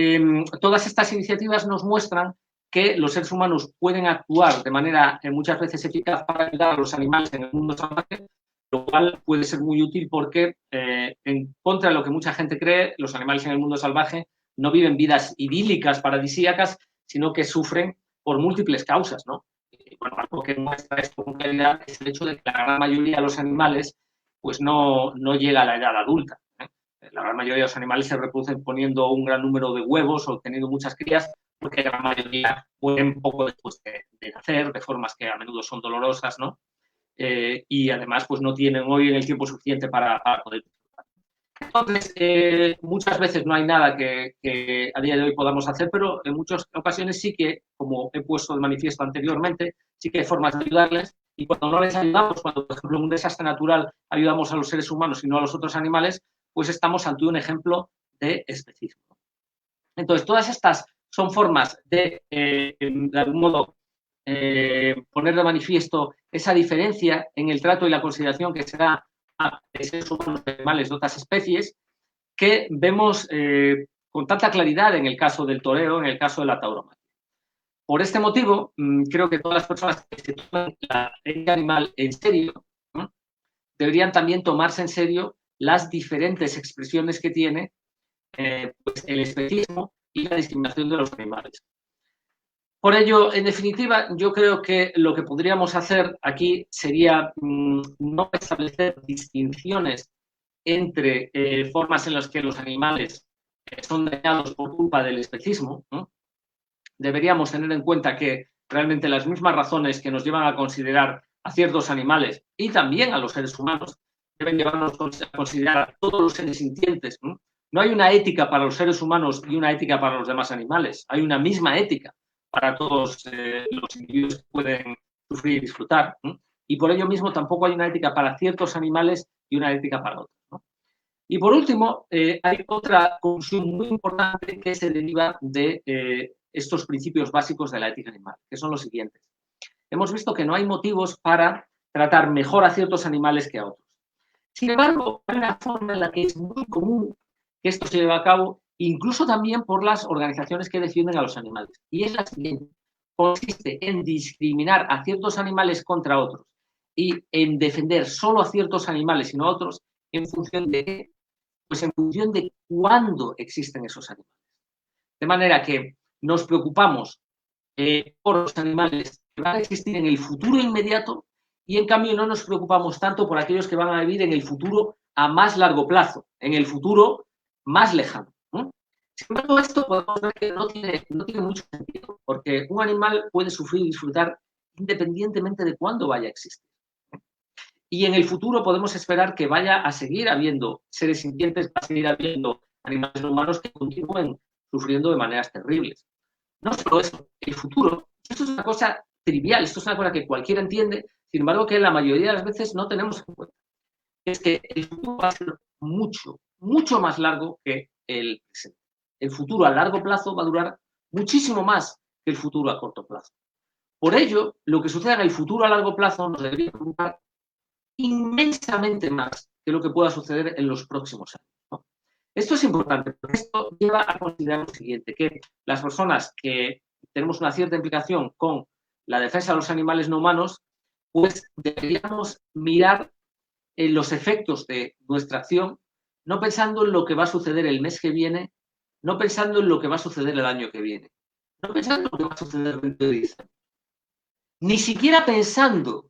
Speaker 2: todas estas iniciativas nos muestran que los seres humanos pueden actuar de manera muchas veces eficaz para ayudar a los animales en el mundo salvaje, lo cual puede ser muy útil porque, en contra de lo que mucha gente cree, los animales en el mundo salvaje no viven vidas idílicas, paradisíacas, sino que sufren por múltiples causas, ¿no? Y, bueno, algo que muestra esto con claridad es el hecho de que la gran mayoría de los animales pues no llega a la edad adulta. La gran mayoría de los animales se reproducen poniendo un gran número de huevos o teniendo muchas crías, porque la gran mayoría mueren poco después de nacer, de formas que a menudo son dolorosas, ¿no? Y además pues no tienen hoy el tiempo suficiente para poder disfrutar. Entonces, muchas veces no hay nada que a día de hoy podamos hacer, pero en muchas ocasiones sí que, como he puesto de manifiesto anteriormente, sí que hay formas de ayudarles, y cuando no les ayudamos, cuando por ejemplo en un desastre natural ayudamos a los seres humanos y no a los otros animales, pues estamos ante un ejemplo de especismo. Entonces, todas estas son formas de algún modo, poner de manifiesto esa diferencia en el trato y la consideración que se da a seres humanos, animales de otras especies, que vemos con tanta claridad en el caso del toreo, en el caso de la tauromaquia. Por este motivo, creo que todas las personas que se toman la ética animal en serio, ¿no?, deberían también tomarse en serio las diferentes expresiones que tiene pues el especismo y la discriminación de los animales. Por ello, en definitiva, yo creo que lo que podríamos hacer aquí sería no establecer distinciones entre formas en las que los animales son dañados por culpa del especismo, ¿no? Deberíamos tener en cuenta que realmente las mismas razones que nos llevan a considerar a ciertos animales y también a los seres humanos deben llevarnos a considerar a todos los seres sintientes, ¿no? No hay una ética para los seres humanos y una ética para los demás animales. Hay una misma ética para todos los individuos que pueden sufrir y disfrutar, ¿no? Y por ello mismo tampoco hay una ética para ciertos animales y una ética para otros, ¿no? Y por último, hay otra conclusión muy importante que se deriva de estos principios básicos de la ética animal, que son los siguientes. Hemos visto que no hay motivos para tratar mejor a ciertos animales que a otros. Sin embargo, hay una forma en la que es muy común que esto se lleve a cabo, incluso también por las organizaciones que defienden a los animales. Y es la siguiente. Consiste en discriminar a ciertos animales contra otros y en defender solo a ciertos animales y no a otros en función de qué. Pues en función de cuándo existen esos animales. De manera que nos preocupamos por los animales que van a existir en el futuro inmediato y en cambio no nos preocupamos tanto por aquellos que van a vivir en el futuro a más largo plazo, en el futuro más lejano, ¿no? Sin embargo, esto podemos ver que no tiene mucho sentido, porque un animal puede sufrir y disfrutar independientemente de cuándo vaya a existir. Y en el futuro podemos esperar que vaya a seguir habiendo seres sintientes, va a seguir habiendo animales humanos que continúen sufriendo de maneras terribles. No solo eso, el futuro, esto es una cosa trivial, esto es una cosa que cualquiera entiende, sin embargo que la mayoría de las veces no tenemos en cuenta. Es que el futuro va a ser mucho, mucho más largo que el presente. El futuro a largo plazo va a durar muchísimo más que el futuro a corto plazo. Por ello, lo que suceda en el futuro a largo plazo nos debería preocupar inmensamente más que lo que pueda suceder en los próximos años, ¿no? Esto es importante, porque esto lleva a considerar lo siguiente, que las personas que tenemos una cierta implicación con la defensa de los animales no humanos, pues deberíamos mirar en los efectos de nuestra acción, no pensando en lo que va a suceder el mes que viene, no pensando en lo que va a suceder el año que viene, no pensando en lo que va a suceder dentro de 10 años, ni siquiera pensando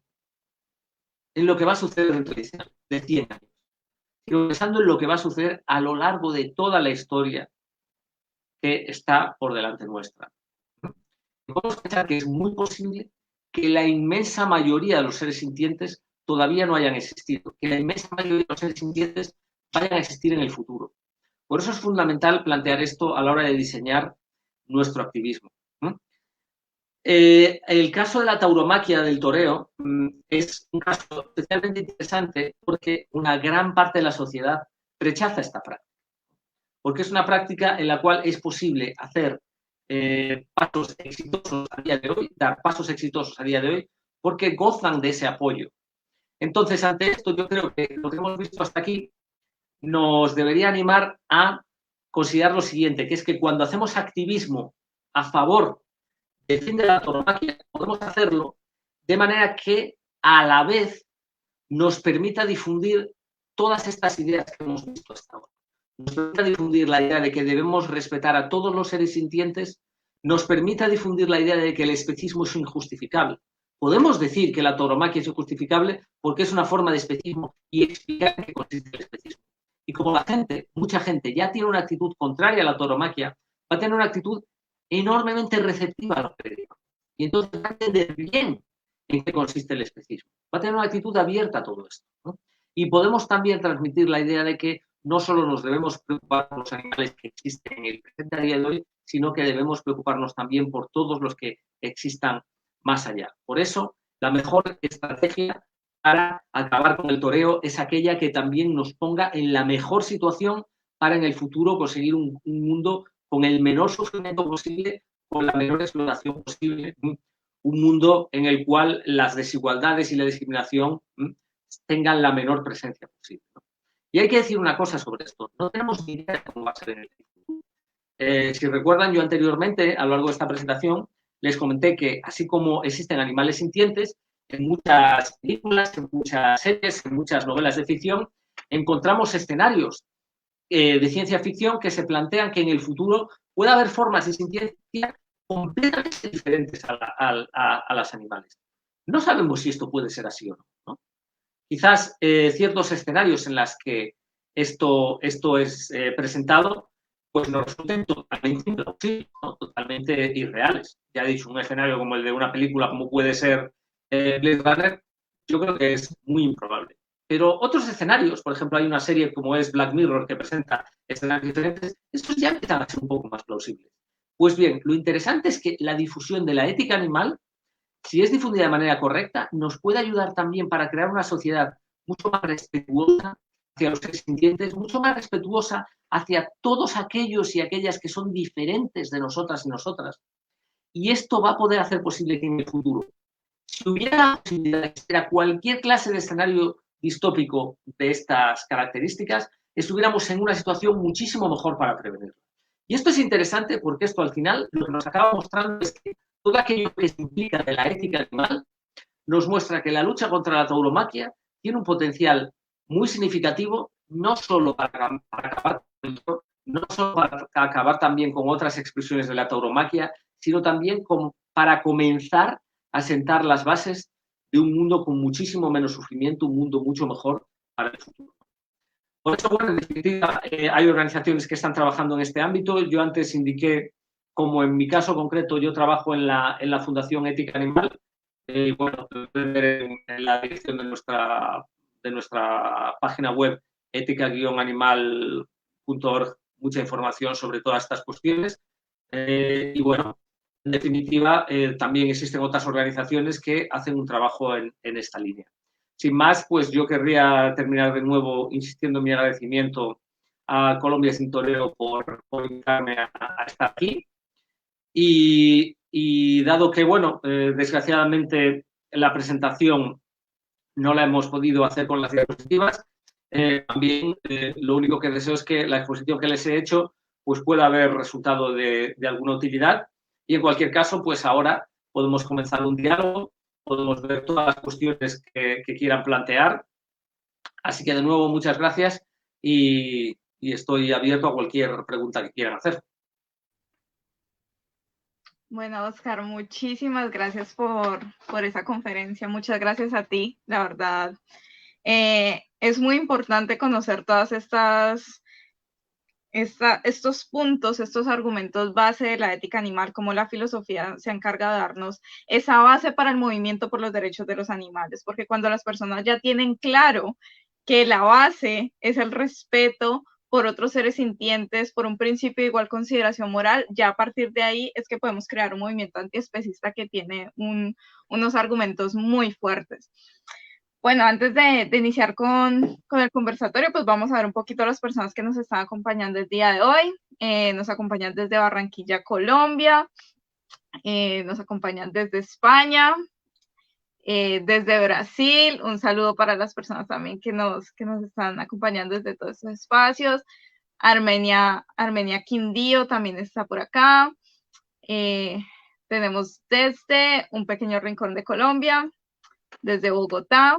Speaker 2: en lo que va a suceder dentro de 100 años, sino pensando en lo que va a suceder a lo largo de toda la historia que está por delante nuestra. Podemos pensar que es muy posible que la inmensa mayoría de los seres sintientes todavía no hayan existido, que la inmensa mayoría de los seres sintientes vayan a existir en el futuro. Por eso es fundamental plantear esto a la hora de diseñar nuestro activismo. El caso de la tauromaquia del toreo es un caso especialmente interesante porque una gran parte de la sociedad rechaza esta práctica. Porque es una práctica en la cual es posible hacer pasos exitosos a día de hoy, dar pasos exitosos a día de hoy, porque gozan de ese apoyo. Entonces, ante esto, yo creo que lo que hemos visto hasta aquí nos debería animar a considerar lo siguiente, que es que cuando hacemos activismo a favor del fin de la tauromaquia, podemos hacerlo de manera que a la vez nos permita difundir todas estas ideas que hemos visto hasta ahora. Nos permita difundir la idea de que debemos respetar a todos los seres sintientes, nos permita difundir la idea de que el especismo es injustificable. Podemos decir que la tauromaquia es injustificable porque es una forma de especismo y explicar en qué consiste el especismo. Y como la gente, mucha gente, ya tiene una actitud contraria a la tauromaquia, va a tener una actitud enormemente receptiva a lo que le digo. Y entonces va a entender bien en qué consiste el especismo. Va a tener una actitud abierta a todo esto, ¿no? Y podemos también transmitir la idea de que no solo nos debemos preocupar por los animales que existen en el presente a día de hoy, sino que debemos preocuparnos también por todos los que existan más allá. Por eso, la mejor estrategia para acabar con el toreo es aquella que también nos ponga en la mejor situación para en el futuro conseguir un mundo con el menor sufrimiento posible, con la menor explotación posible, un mundo en el cual las desigualdades y la discriminación tengan la menor presencia posible, ¿no? Y hay que decir una cosa sobre esto, no tenemos ni idea de cómo va a ser en el futuro. Si recuerdan, yo anteriormente, a lo largo de esta presentación, les comenté que así como existen animales sintientes, en muchas películas, en muchas series, en muchas novelas de ficción, encontramos escenarios de ciencia ficción que se plantean que en el futuro puede haber formas de sintiencia completamente diferentes a las animales. No sabemos si esto puede ser así o no, ¿no? Quizás ciertos escenarios en los que esto es presentado, pues nos resulten totalmente implausibles, ¿no? Totalmente irreales. Ya he dicho, un escenario como el de una película, como puede ser Blade Runner, yo creo que es muy improbable. Pero otros escenarios, por ejemplo, hay una serie como es Black Mirror que presenta escenarios diferentes, estos ya empiezan a ser un poco más plausibles. Pues bien, lo interesante es que la difusión de la ética animal, si es difundida de manera correcta, nos puede ayudar también para crear una sociedad mucho más respetuosa hacia los seres sintientes, mucho más respetuosa hacia todos aquellos y aquellas que son diferentes de nosotras y nosotras. Y esto va a poder hacer posible que en el futuro, si hubiera la posibilidad de existir cualquier clase de escenario distópico de estas características, estuviéramos en una situación muchísimo mejor para prevenirlo. Y esto es interesante porque esto al final lo que nos acaba mostrando es que todo aquello que se implica de la ética animal nos muestra que la lucha contra la tauromaquia tiene un potencial muy significativo, no solo para acabar, no solo para acabar también con otras expresiones de la tauromaquia, sino también para comenzar a sentar las bases de un mundo con muchísimo menos sufrimiento, un mundo mucho mejor para el futuro. Por eso, bueno, en definitiva, hay organizaciones que están trabajando en este ámbito. Yo antes indiqué, como en mi caso concreto, yo trabajo en la Fundación Ética Animal. Y bueno, pueden ver en la dirección de nuestra página web, ética-animal.org, mucha información sobre todas estas cuestiones. Y bueno, en definitiva, también existen otras organizaciones que hacen un trabajo en esta línea. Sin más, pues yo querría terminar de nuevo insistiendo en mi agradecimiento a Colombia Sin Toreo por invitarme a estar aquí. Y dado que, bueno, desgraciadamente la presentación no la hemos podido hacer con las diapositivas, también lo único que deseo es que la exposición que les he hecho pues pueda haber resultado de alguna utilidad y en cualquier caso, pues ahora podemos comenzar un diálogo, podemos ver todas las cuestiones que quieran plantear. Así que de nuevo, muchas gracias y estoy abierto a cualquier pregunta que quieran hacer.
Speaker 1: Bueno, Oscar, muchísimas gracias por esa conferencia. Muchas gracias a ti, la verdad. Es muy importante conocer todas estos puntos, estos argumentos base de la ética animal, como la filosofía se encarga de darnos esa base para el movimiento por los derechos de los animales, porque cuando las personas ya tienen claro que la base es el respeto por otros seres sintientes, por un principio de igual consideración moral, ya a partir de ahí es que podemos crear un movimiento antiespecista que tiene unos argumentos muy fuertes. Bueno, antes de iniciar con el conversatorio, pues vamos a ver un poquito a las personas que nos están acompañando el día de hoy. Nos acompañan desde Barranquilla, Colombia, nos acompañan desde España, desde Brasil. Un saludo para las personas también que nos están acompañando desde todos estos espacios. Armenia Quindío también está por acá. Tenemos desde un pequeño rincón de Colombia, desde Bogotá.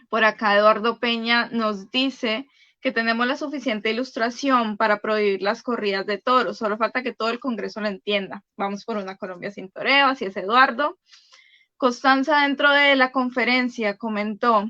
Speaker 1: Por acá Eduardo Peña nos dice que tenemos la suficiente ilustración para prohibir las corridas de toros, solo falta que todo el Congreso lo entienda. Vamos por una Colombia sin toreo, así es Eduardo. Constanza dentro de la conferencia comentó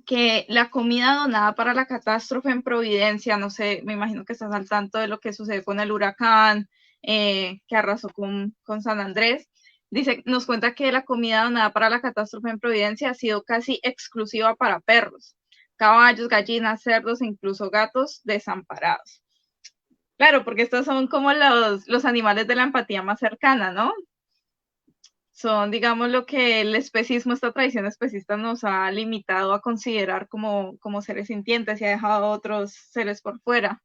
Speaker 1: que la comida donada para la catástrofe en Providencia, no sé, me imagino que estás al tanto de lo que sucede con el huracán que arrasó con San Andrés. Dice, nos cuenta que la comida donada para la catástrofe en Providencia ha sido casi exclusiva para perros, caballos, gallinas, cerdos e incluso gatos desamparados. Claro, porque estos son como los animales de la empatía más cercana, ¿no? Son, digamos, lo que el especismo, esta tradición especista nos ha limitado a considerar como seres sintientes y ha dejado a otros seres por fuera.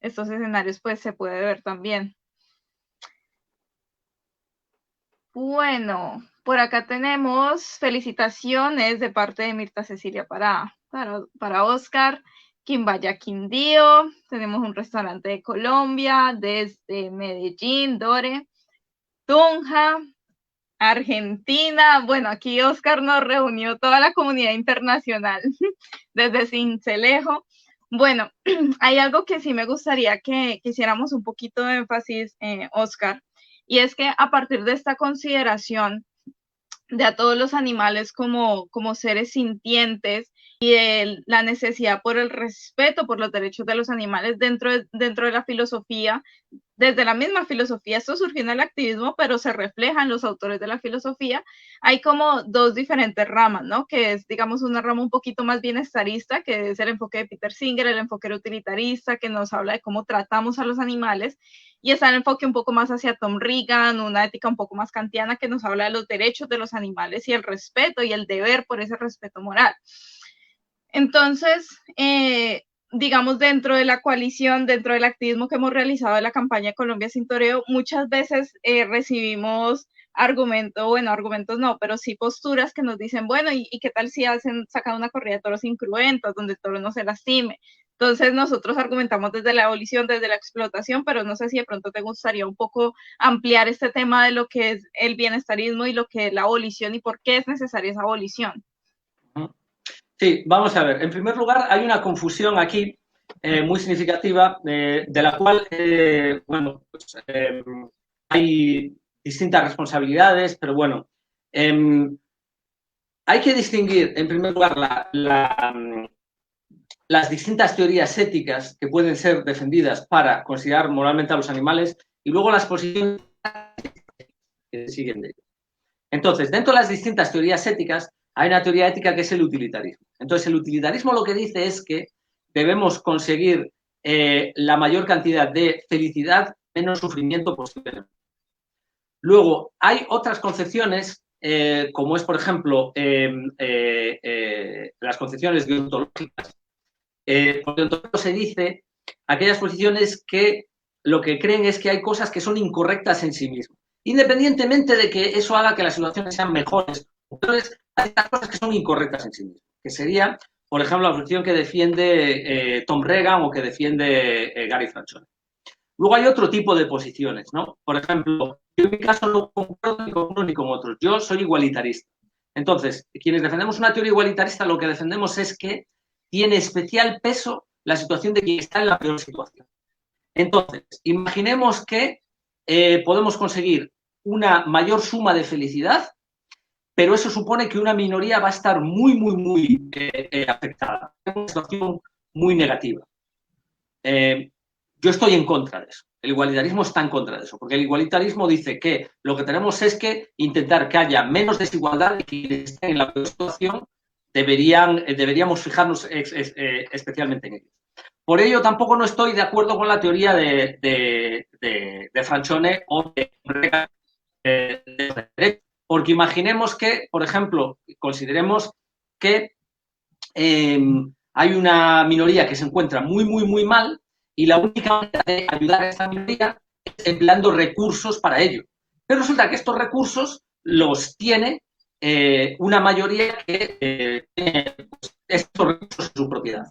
Speaker 1: Estos escenarios, pues, se puede ver también. Bueno, por acá tenemos felicitaciones de parte de Mirta Cecilia para Oscar, Quimbaya Quindío, tenemos un restaurante de Colombia, desde Medellín, Dore, Tunja, Argentina. Bueno, aquí Oscar nos reunió toda la comunidad internacional desde Sincelejo. Bueno, hay algo que sí me gustaría que hiciéramos un poquito de énfasis, Oscar, y es que a partir de esta consideración de a todos los animales como seres sintientes y la necesidad por el respeto por los derechos de los animales dentro de la filosofía, desde la misma filosofía, esto surgió en el activismo, pero se refleja en los autores de la filosofía. Hay como dos diferentes ramas, ¿no? Que es, digamos, una rama un poquito más bienestarista, que es el enfoque de Peter Singer, el enfoque utilitarista, que nos habla de cómo tratamos a los animales, y está el enfoque un poco más hacia Tom Regan, una ética un poco más kantiana, que nos habla de los derechos de los animales y el respeto y el deber por ese respeto moral. Entonces, digamos, dentro de la coalición, dentro del activismo que hemos realizado de la campaña Colombia Sin Toreo, muchas veces recibimos argumentos no, pero sí posturas que nos dicen, bueno, ¿y qué tal si sacan una corrida de toros incruentos, donde el toro no se lastime? Entonces nosotros argumentamos desde la abolición, desde la explotación, pero no sé si de pronto te gustaría un poco ampliar este tema de lo que es el bienestarismo y lo que es la abolición y por qué es necesaria esa abolición.
Speaker 2: Sí, vamos a ver. En primer lugar, hay una confusión aquí muy significativa, de la cual, bueno, pues, hay distintas responsabilidades, pero bueno, hay que distinguir, en primer lugar, las distintas teorías éticas que pueden ser defendidas para considerar moralmente a los animales y luego las posiciones que siguen de ello. Entonces, dentro de las distintas teorías éticas, hay una teoría ética que es el utilitarismo. Entonces, el utilitarismo lo que dice es que debemos conseguir la mayor cantidad de felicidad, menos sufrimiento posible. Luego, hay otras concepciones, como es, por ejemplo, las concepciones deontológicas. Por deontológico se dice aquellas posiciones que lo que creen es que hay cosas que son incorrectas en sí mismas. Independientemente de que eso haga que las situaciones sean mejores, entonces hay cosas que son incorrectas en sí mismas, que sería, por ejemplo, la posición que defiende Tom Regan o que defiende Gary Franchone. Luego hay otro tipo de posiciones, ¿no? Por ejemplo, yo en mi caso no concuerdo ni con uno ni con otros. Yo soy igualitarista. Entonces, quienes defendemos una teoría igualitarista, lo que defendemos es que tiene especial peso la situación de quien está en la peor situación. Entonces, imaginemos que podemos conseguir una mayor suma de felicidad, pero eso supone que una minoría va a estar muy afectada. Es una situación muy negativa. Yo estoy en contra de eso. El igualitarismo está en contra de eso, porque el igualitarismo dice que lo que tenemos es que intentar que haya menos desigualdad y quienes estén en la peor situación deberíamos fijarnos especialmente en ellos. Por ello, tampoco no estoy de acuerdo con la teoría de Franchone o de porque imaginemos que, por ejemplo, consideremos que hay una minoría que se encuentra muy mal y la única manera de ayudar a esta minoría es empleando recursos para ello. Pero resulta que estos recursos los tiene una mayoría que tiene estos recursos en su propiedad.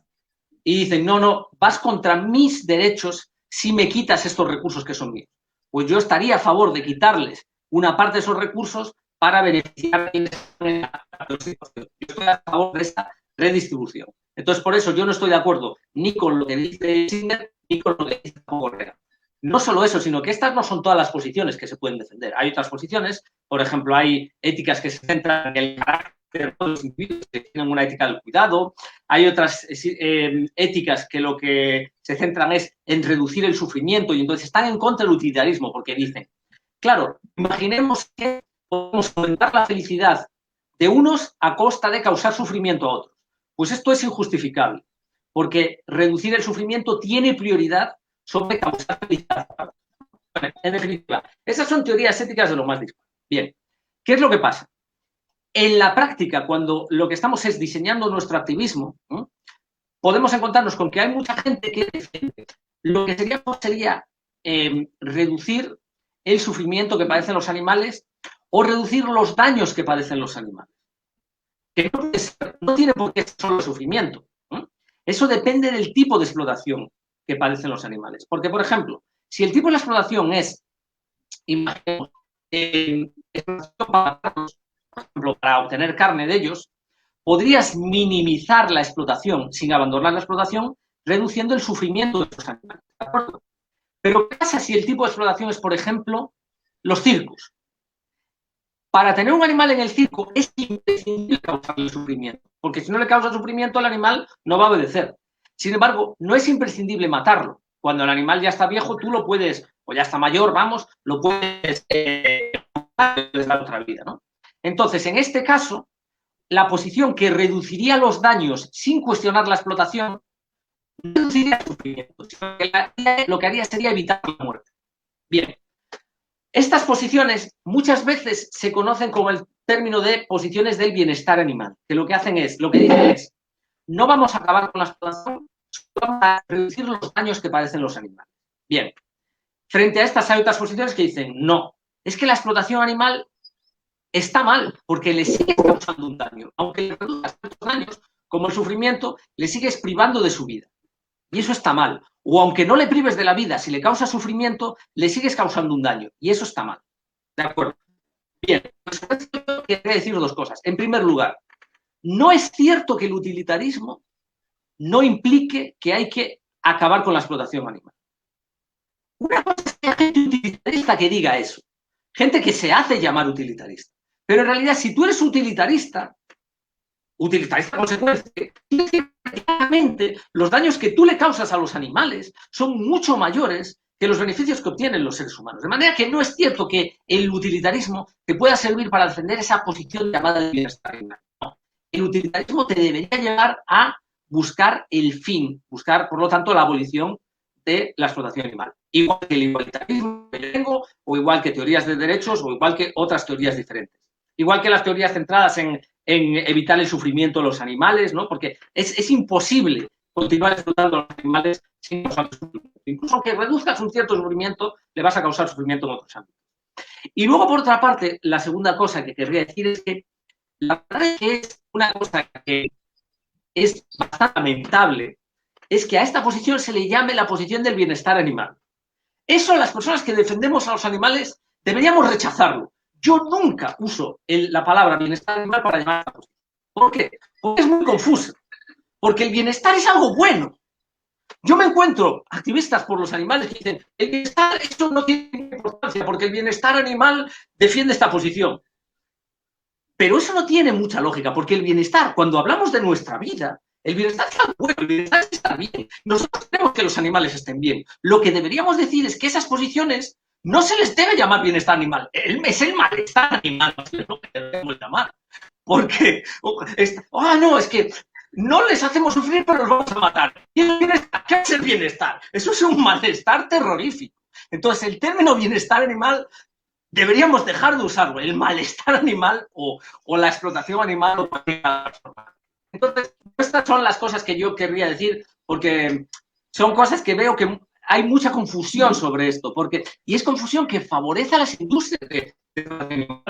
Speaker 2: Y dicen, no, vas contra mis derechos si me quitas estos recursos que son míos. Pues yo estaría a favor de quitarles una parte de esos recursos para beneficiar a quienes están en la situación. Yo estoy a favor de esta redistribución. Entonces, por eso yo no estoy de acuerdo ni con lo que dice Singer ni con lo que dice Correa. No solo eso, sino que estas no son todas las posiciones que se pueden defender. Hay otras posiciones, por ejemplo, hay éticas que se centran en el carácter de los individuos que tienen una ética del cuidado. Hay otras éticas que lo que se centran es en reducir el sufrimiento y entonces están en contra del utilitarismo porque dicen, claro, imaginemos que podemos aumentar la felicidad de unos a costa de causar sufrimiento a otros. Pues esto es injustificable, porque reducir el sufrimiento tiene prioridad sobre causar felicidad. En definitiva, esas son teorías éticas de lo más dispar. Bien, ¿qué es lo que pasa? En la práctica, cuando lo que estamos es diseñando nuestro activismo, ¿no?, podemos encontrarnos con que hay mucha gente que defiende lo que sería reducir el sufrimiento que padecen los animales o reducir los daños que padecen los animales. Que no tiene por qué ser solo sufrimiento, ¿no? Eso depende del tipo de explotación que padecen los animales. Porque, por ejemplo, si el tipo de la explotación es, imaginemos, explotación para matarlos, por ejemplo, para obtener carne de ellos, podrías minimizar la explotación sin abandonar la explotación, reduciendo el sufrimiento de los animales. ¿De acuerdo? Pero ¿qué pasa si el tipo de explotación es, por ejemplo, los circos? Para tener un animal en el circo es imprescindible causarle sufrimiento, porque si no le causa sufrimiento, el animal no va a obedecer. Sin embargo, no es imprescindible matarlo. Cuando el animal ya está viejo, tú lo puedes, o ya está mayor, vamos, lo puedes dar otra vida, ¿no? Entonces, en este caso, la posición que reduciría los daños sin cuestionar la explotación no reduciría el sufrimiento, sino que lo que haría sería evitar la muerte. Bien, estas posiciones muchas veces se conocen como el término de posiciones del bienestar animal, que lo que hacen es, lo que dicen es, no vamos a acabar con la explotación, vamos a reducir los daños que padecen los animales. Bien, frente a estas hay otras posiciones que dicen, no, es que la explotación animal está mal, porque le sigues causando un daño, aunque le reduzcas estos daños, como el sufrimiento, le sigues privando de su vida. Y eso está mal. O aunque no le prives de la vida, si le causa sufrimiento, le sigues causando un daño. Y eso está mal. ¿De acuerdo? Bien, pues quería decir dos cosas. En primer lugar, no es cierto que el utilitarismo no implique que hay que acabar con la explotación animal. Una cosa es que hay gente utilitarista que diga eso. Gente que se hace llamar utilitarista. Pero en realidad, si tú eres utilitarista consecuencia, claramente los daños que tú le causas a los animales son mucho mayores que los beneficios que obtienen los seres humanos. De manera que no es cierto que el utilitarismo te pueda servir para defender esa posición llamada de bienestar animal. No. El utilitarismo te debería llevar a buscar el fin, buscar, por lo tanto, la abolición de la explotación animal. Igual que el igualitarismo que yo tengo, o igual que teorías de derechos, o igual que otras teorías diferentes. Igual que las teorías centradas en evitar el sufrimiento de los animales, ¿no? Porque es imposible continuar explotando a los animales sin causar sufrimiento. Incluso aunque reduzcas un cierto sufrimiento, le vas a causar sufrimiento en otros ámbitos. Y luego, por otra parte, la segunda cosa que querría decir es que la verdad es que es una cosa que es bastante lamentable, es que a esta posición se le llame la posición del bienestar animal. Eso, las personas que defendemos a los animales deberíamos rechazarlo. Yo nunca uso la palabra bienestar animal para llamar a esta posición. ¿Por qué? Porque es muy confuso. Porque el bienestar es algo bueno. Yo me encuentro activistas por los animales que dicen, el bienestar, eso no tiene importancia, porque el bienestar animal defiende esta posición. Pero eso no tiene mucha lógica, porque el bienestar, cuando hablamos de nuestra vida, el bienestar es algo bueno, el bienestar es estar bien. Nosotros queremos que los animales estén bien. Lo que deberíamos decir es que esas posiciones no se les debe llamar bienestar animal. Es el malestar animal, no es lo que debemos llamar. Porque, no, es que no les hacemos sufrir, pero los vamos a matar. ¿Y el bienestar? ¿Qué es el bienestar? Eso es un malestar terrorífico. Entonces, el término bienestar animal deberíamos dejar de usarlo, el malestar animal o la explotación animal o cualquier forma. Entonces, estas son las cosas que yo querría decir, porque son cosas que veo que hay mucha confusión sobre esto, y es confusión que favorece a las industrias de animal.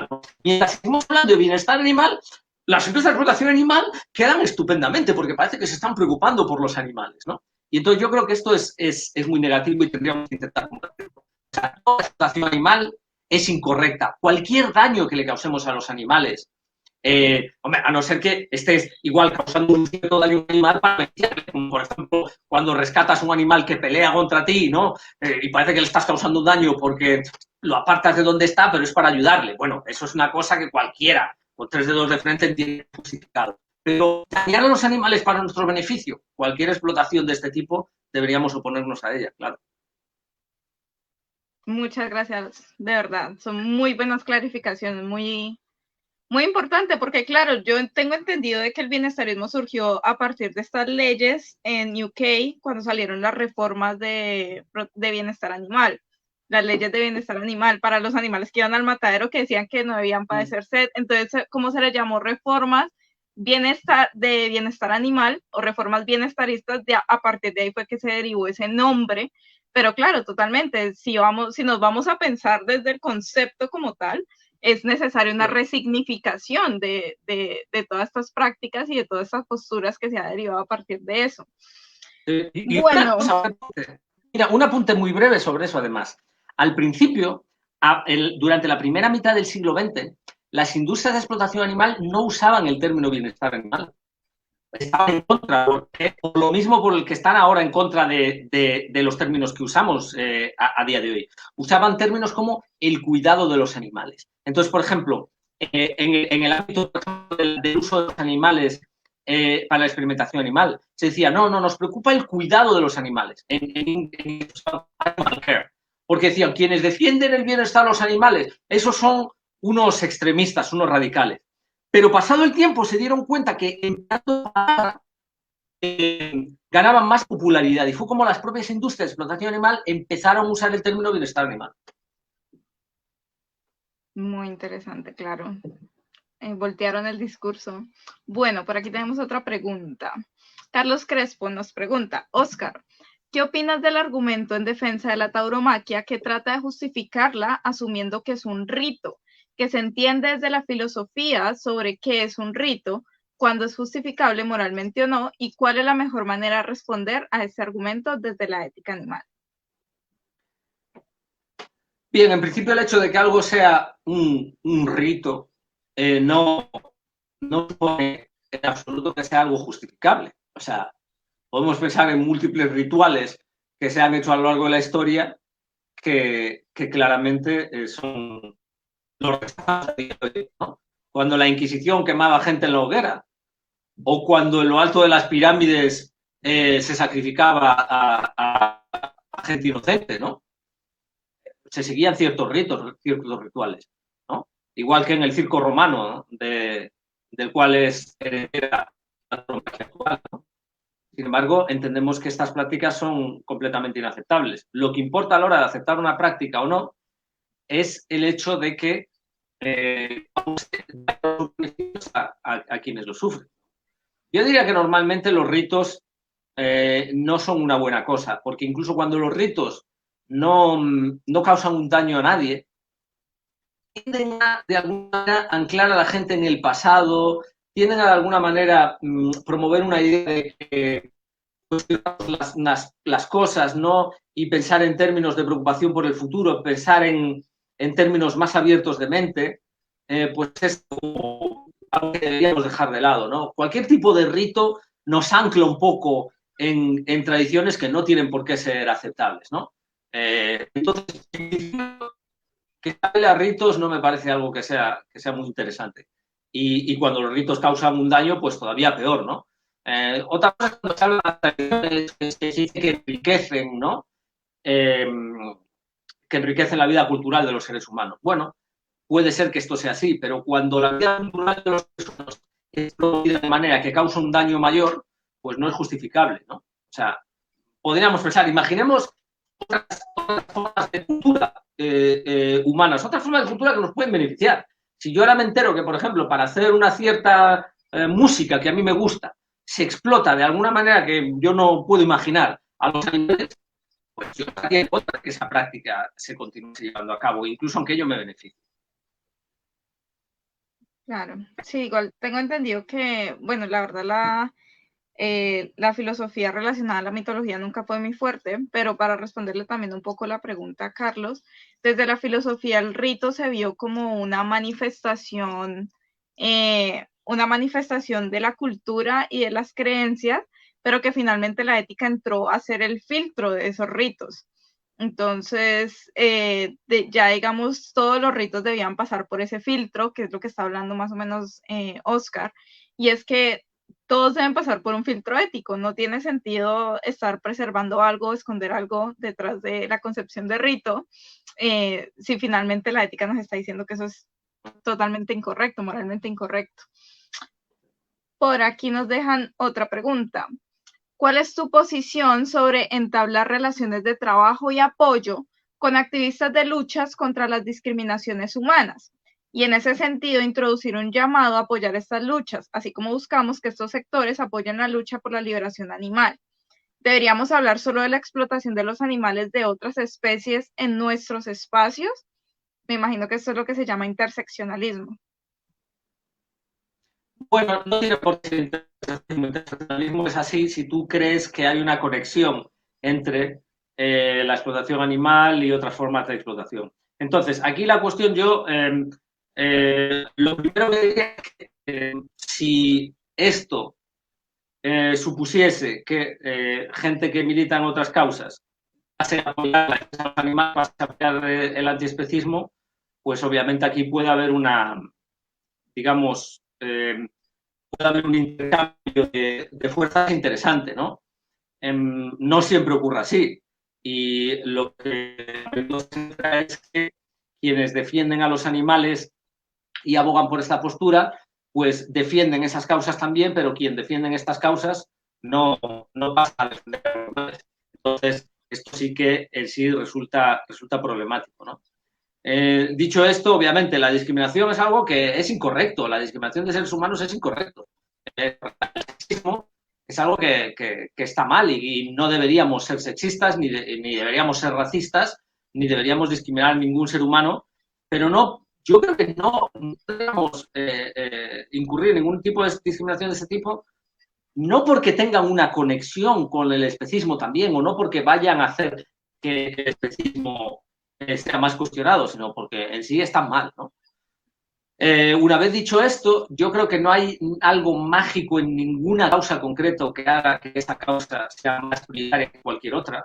Speaker 2: Mientras estamos hablando de bienestar animal, las industrias de explotación animal quedan estupendamente, porque parece que se están preocupando por los animales, ¿no? Y entonces yo creo que esto es muy negativo y tendríamos que intentar combatirlo. O sea, toda la explotación animal es incorrecta. Cualquier daño que le causemos a los animales, hombre, a no ser que estés igual causando un cierto daño a un animal para beneficiarle, como por ejemplo cuando rescatas un animal que pelea contra ti, ¿no? Y parece que le estás causando un daño porque lo apartas de donde está, pero es para ayudarle. Bueno, eso es una cosa que cualquiera con 3 dedos de frente entiende justificado. Pero dañar a los animales para nuestro beneficio, cualquier explotación de este tipo, deberíamos oponernos a ella, claro.
Speaker 1: Muchas gracias, de verdad. Son muy buenas clarificaciones, muy importante, porque claro, yo tengo entendido de que el bienestarismo surgió a partir de estas leyes en UK, cuando salieron las reformas de bienestar animal, las leyes de bienestar animal para los animales que iban al matadero, que decían que no debían padecer sed. Entonces, ¿cómo se les llamó? Reformas de bienestar animal o reformas bienestaristas. A partir de ahí fue que se derivó ese nombre. Pero claro, totalmente, si nos vamos a pensar desde el concepto como tal, es necesaria una resignificación de todas estas prácticas y de todas estas posturas que se ha derivado a partir de eso.
Speaker 2: Bueno, mira, un apunte muy breve sobre eso, además. Al principio, durante la primera mitad del siglo XX, las industrias de explotación animal no usaban el término bienestar animal. Estaban en contra, por lo mismo por el que están ahora en contra de los términos que usamos a día de hoy. Usaban términos como el cuidado de los animales. Entonces, por ejemplo, en el ámbito del uso de los animales para la experimentación animal, se decía, no, nos preocupa el cuidado de los animales, en animal care, porque decían, quienes defienden el bienestar de los animales, esos son unos extremistas, unos radicales. Pero pasado el tiempo se dieron cuenta que ganaban más popularidad y fue como las propias industrias de explotación animal empezaron a usar el término bienestar animal.
Speaker 1: Muy interesante, claro. Voltearon el discurso. Bueno, por aquí tenemos otra pregunta. Carlos Crespo nos pregunta, Óscar, ¿qué opinas del argumento en defensa de la tauromaquia que trata de justificarla asumiendo que es un rito, que se entiende desde la filosofía sobre qué es un rito, cuándo es justificable moralmente o no, y cuál es la mejor manera de responder a ese argumento desde la ética animal?
Speaker 2: Bien, en principio el hecho de que algo sea un rito no supone en absoluto que sea algo justificable. O sea, podemos pensar en múltiples rituales que se han hecho a lo largo de la historia que claramente son los rechazados, ¿no? Cuando la Inquisición quemaba gente en la hoguera, o cuando en lo alto de las pirámides se sacrificaba a gente inocente, ¿no? Se seguían ciertos ritos, ciertos rituales, ¿no? Igual que en el circo romano, ¿no? del cual es heredera la tauromaquia actual, ¿no? Sin embargo, entendemos que estas prácticas son completamente inaceptables. Lo que importa a la hora de aceptar una práctica o no es el hecho de que a quienes lo sufren. Yo diría que normalmente los ritos no son una buena cosa, porque incluso cuando los ritos no causan un daño a nadie, tienden a, de alguna manera, anclar a la gente en el pasado, tienden a, de alguna manera, promover una idea de que las cosas, ¿no? Y pensar en términos de preocupación por el futuro, pensar en términos más abiertos de mente, pues es como algo que deberíamos dejar de lado, ¿no? Cualquier tipo de rito nos ancla un poco en tradiciones que no tienen por qué ser aceptables, ¿no? Entonces, que hable a ritos no me parece algo que sea muy interesante. Y cuando los ritos causan un daño, pues todavía peor, ¿no? Otra cosa es cuando se habla de las tradiciones que se dice que enriquecen, ¿no? Que enriquecen la vida cultural de los seres humanos. Bueno, puede ser que esto sea así, pero cuando la vida cultural de los seres humanos es producida de manera que causa un daño mayor, pues no es justificable, ¿no? O sea, podríamos pensar, imaginemos otras formas de cultura humanas, otras formas de cultura que nos pueden beneficiar. Si yo ahora me entero que, por ejemplo, para hacer una cierta música que a mí me gusta, se explota de alguna manera que yo no puedo imaginar a los animales, pues yo estaría en contra de que esa práctica se continúe llevando a cabo, incluso aunque ello me beneficie.
Speaker 1: Claro, sí, igual tengo entendido que, bueno, la verdad la filosofía relacionada a la mitología nunca fue muy fuerte, pero para responderle también un poco la pregunta a Carlos, desde la filosofía el rito se vio como una manifestación de la cultura y de las creencias, pero que finalmente la ética entró a ser el filtro de esos ritos. Entonces, ya digamos, todos los ritos debían pasar por ese filtro, que es lo que está hablando más o menos Óscar, y es que todos deben pasar por un filtro ético. No tiene sentido estar preservando algo, esconder algo detrás de la concepción de rito, si finalmente la ética nos está diciendo que eso es totalmente incorrecto, moralmente incorrecto. Por aquí nos dejan otra pregunta. ¿Cuál es tu posición sobre entablar relaciones de trabajo y apoyo con activistas de luchas contra las discriminaciones humanas? Y en ese sentido, introducir un llamado a apoyar estas luchas, así como buscamos que estos sectores apoyen la lucha por la liberación animal. ¿Deberíamos hablar solo de la explotación de los animales de otras especies en nuestros espacios? Me imagino que esto es lo que se llama interseccionalismo.
Speaker 2: Bueno, no tiene por qué ser interseccionalismo. Interseccionalismo es así si tú crees que hay una conexión entre la explotación animal y otras formas de explotación. Entonces, aquí la cuestión lo primero que diría es que si esto supusiese que gente que milita en otras causas pase a apoyar la causa de los animales, pase a apoyar el antiespecismo, pues obviamente aquí puede haber digamos, puede haber un intercambio de fuerzas interesante, ¿no? No siempre ocurre así. Y lo que es que quienes defienden a los animales y abogan por esta postura, pues defienden esas causas también, pero quien defiende estas causas no pasa a defender a los animales. Entonces, esto sí que en sí resulta problemático, ¿no? Dicho esto, obviamente, la discriminación es algo que es incorrecto. La discriminación de seres humanos es incorrecto. El racismo es algo que está mal y no deberíamos ser sexistas, ni deberíamos ser racistas, ni deberíamos discriminar a ningún ser humano, pero no, yo creo que no deberíamos incurrir en ningún tipo de discriminación de ese tipo, no porque tengan una conexión con el especismo también, o no porque vayan a hacer que el especismo sea más cuestionado, sino porque en sí están mal, ¿no? Una vez dicho esto, yo creo que no hay algo mágico en ninguna causa concreta que haga que esa causa sea más prioritaria que cualquier otra.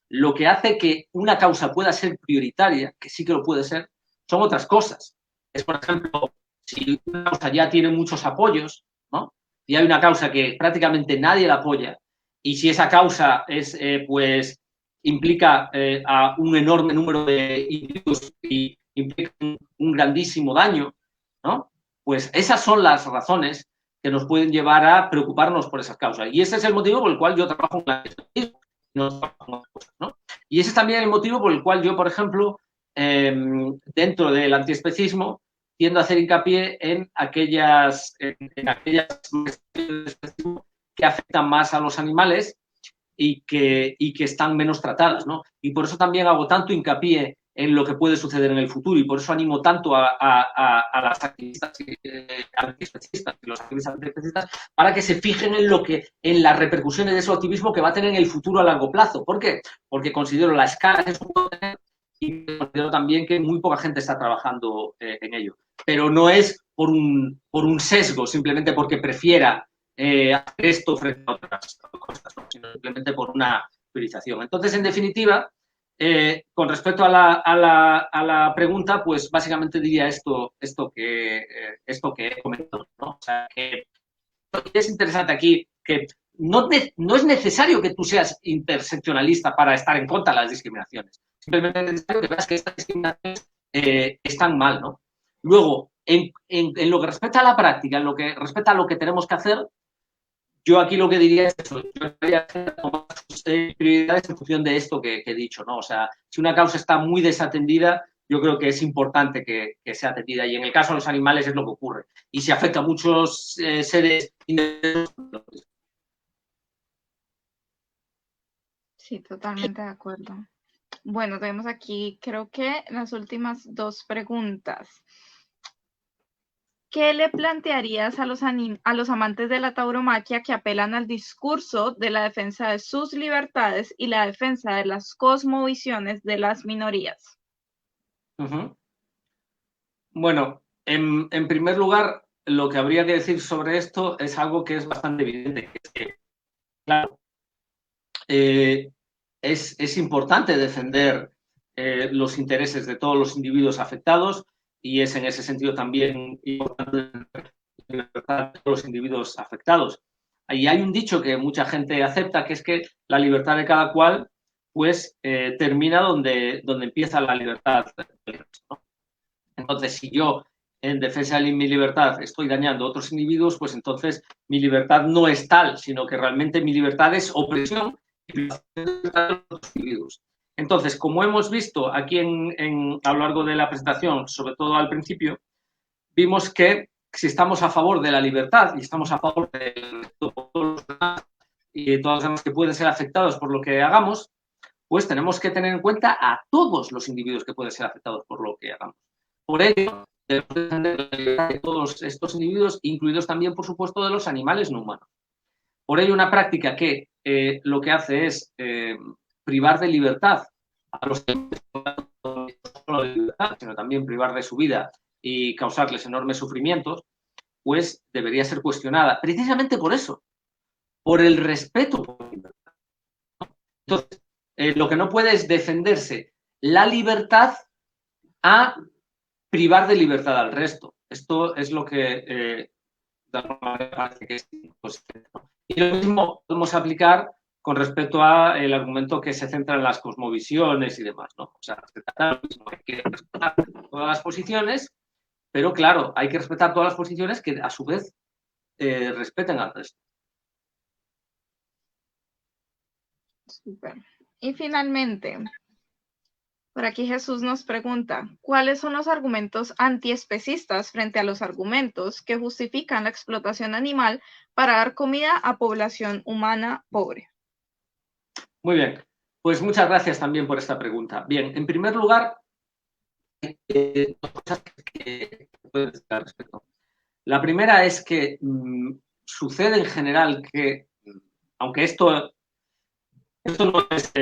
Speaker 2: Lo que hace que una causa pueda ser prioritaria, que sí que lo puede ser, son otras cosas. Es, por ejemplo, si una causa ya tiene muchos apoyos, ¿no? Y hay una causa que prácticamente nadie la apoya, y si esa causa es, pues, implica a un enorme número de individuos y implica un grandísimo daño, ¿no? Pues esas son las razones que nos pueden llevar a preocuparnos por esas causas. Y ese es el motivo por el cual yo trabajo en la especismo, ¿no? Y ese es también el motivo por el cual yo, por ejemplo, dentro del antiespecismo, tiendo a hacer hincapié en aquellas que afectan más a los animales y que están menos tratadas, ¿no? Y por eso también hago tanto hincapié en lo que puede suceder en el futuro y por eso animo tanto a las activistas antiespecistas y los activistas antiespecistas para que se fijen en las repercusiones de ese activismo que va a tener en el futuro a largo plazo. ¿Por qué? Porque considero la escala que eso puede tener y considero también que muy poca gente está trabajando en ello. Pero no es por un sesgo, simplemente porque prefiera hacer esto frente a otras cosas, ¿no? Sino simplemente por una priorización. Entonces, en definitiva, con respecto a la pregunta, pues básicamente diría esto que he comentado, ¿no? O sea, que es interesante aquí que no es necesario que tú seas interseccionalista para estar en contra de las discriminaciones. Simplemente es necesario que veas que estas discriminaciones están mal, ¿no? Luego, en lo que respecta a la práctica, en lo que respecta a lo que tenemos que hacer, yo aquí lo que diría es eso, yo debería tomar prioridades en función de esto que he dicho, ¿no? O sea, si una causa está muy desatendida, yo creo que es importante que sea atendida. Y en el caso de los animales es lo que ocurre. Y si afecta a muchos seres indefensos.
Speaker 1: Sí, totalmente de acuerdo. Bueno, tenemos aquí, creo que las últimas dos preguntas. ¿Qué le plantearías a los amantes de la tauromaquia que apelan al discurso de la defensa de sus libertades y la defensa de las cosmovisiones de las minorías?
Speaker 2: Bueno, en primer lugar, lo que habría que decir sobre esto es algo que es bastante evidente, que es que, claro, es importante defender los intereses de todos los individuos afectados y es en ese sentido también importante defender la libertad de todos los individuos afectados. Y hay un dicho que mucha gente acepta, que es que la libertad de cada cual pues termina donde empieza la libertad del resto, ¿no? Entonces, si yo en defensa de mi libertad estoy dañando a otros individuos, pues entonces mi libertad no es tal, sino que realmente mi libertad es opresión y privación de libertad de otros individuos. Entonces, como hemos visto aquí a lo largo de la presentación, sobre todo al principio, vimos que si estamos a favor de la libertad y estamos a favor de todos los demás y de todos los demás que pueden ser afectados por lo que hagamos, pues tenemos que tener en cuenta a todos los individuos que pueden ser afectados por lo que hagamos. Por ello, debemos defender la libertad de todos estos individuos, incluidos también, por supuesto, de los animales no humanos. Por ello, una práctica que lo que hace es privar de libertad a los animales, no solo de libertad, sino también privar de su vida y causarles enormes sufrimientos, pues debería ser cuestionada, precisamente por eso, por el respeto por la libertad. Entonces, lo que no puede es defenderse la libertad a privar de libertad al resto. Esto es lo que de alguna manera parece que es inconsistente, ¿no? Y lo mismo podemos aplicar con respecto al argumento que se centra en las cosmovisiones y demás, ¿no? O sea, se trata de lo mismo, hay que respetar todas las posiciones, pero claro, hay que respetar todas las posiciones que a su vez respeten al resto.
Speaker 1: Súper. Y finalmente, por aquí Jesús nos pregunta, ¿cuáles son los argumentos antiespecistas frente a los argumentos que justifican la explotación animal para dar comida a población humana pobre?
Speaker 2: Muy bien, pues muchas gracias también por esta pregunta. Bien, en primer lugar, dos cosas que puedo decir al respecto. La primera es que sucede en general que, aunque esto no es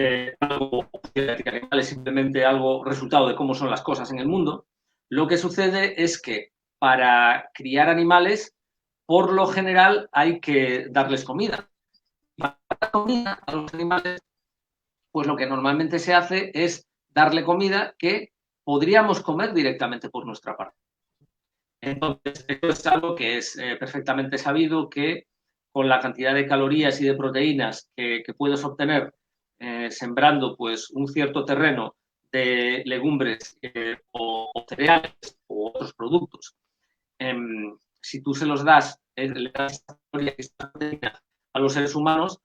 Speaker 2: algo animal, es simplemente algo resultado de cómo son las cosas en el mundo, lo que sucede es que para criar animales, por lo general, hay que darles comida. Para dar comida a los animales, pues lo que normalmente se hace es darle comida que podríamos comer directamente por nuestra parte. Entonces, esto es algo que es perfectamente sabido, que con la cantidad de calorías y de proteínas que puedes obtener sembrando pues, un cierto terreno de legumbres o cereales o otros productos, si tú se los das, le das calorías y proteínas a los seres humanos,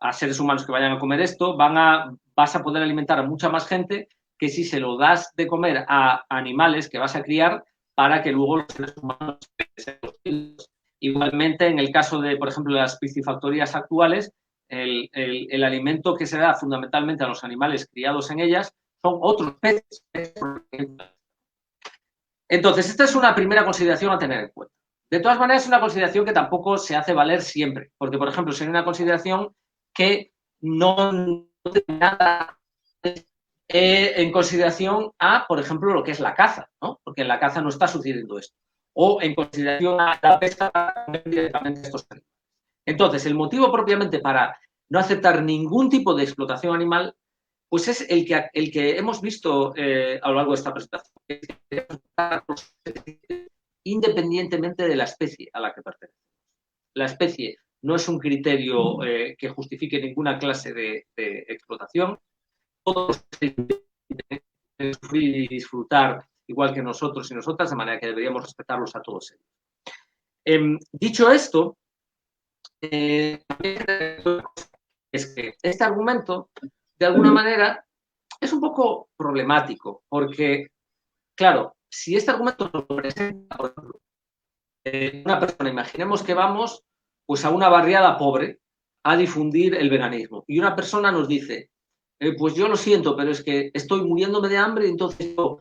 Speaker 2: a seres humanos que vayan a comer esto, vas a poder alimentar a mucha más gente que si se lo das de comer a animales que vas a criar para que luego los seres humanos sean los. Igualmente, en el caso de, por ejemplo, las piscifactorías actuales, el alimento que se da fundamentalmente a los animales criados en ellas son otros peces. Entonces, esta es una primera consideración a tener en cuenta. De todas maneras, es una consideración que tampoco se hace valer siempre, porque, por ejemplo, sería una consideración que no tiene nada en consideración a, por ejemplo, lo que es la caza, ¿no? Porque en la caza no está sucediendo esto. O en consideración a la pesca directamente estos animales. Entonces, el motivo propiamente para no aceptar ningún tipo de explotación animal, pues es el que hemos visto a lo largo de esta presentación. Independientemente de la especie a la que pertenecemos. La especie no es un criterio que justifique ninguna clase de explotación. Todos deben sufrir y disfrutar igual que nosotros y nosotras, de manera que deberíamos respetarlos a todos ellos. Dicho esto, es que este argumento, de alguna manera, es un poco problemático, porque, claro, si este argumento lo presenta, por ejemplo, una persona, imaginemos que vamos pues, a una barriada pobre a difundir el veganismo, y una persona nos dice, pues yo lo siento, pero es que estoy muriéndome de hambre, entonces yo,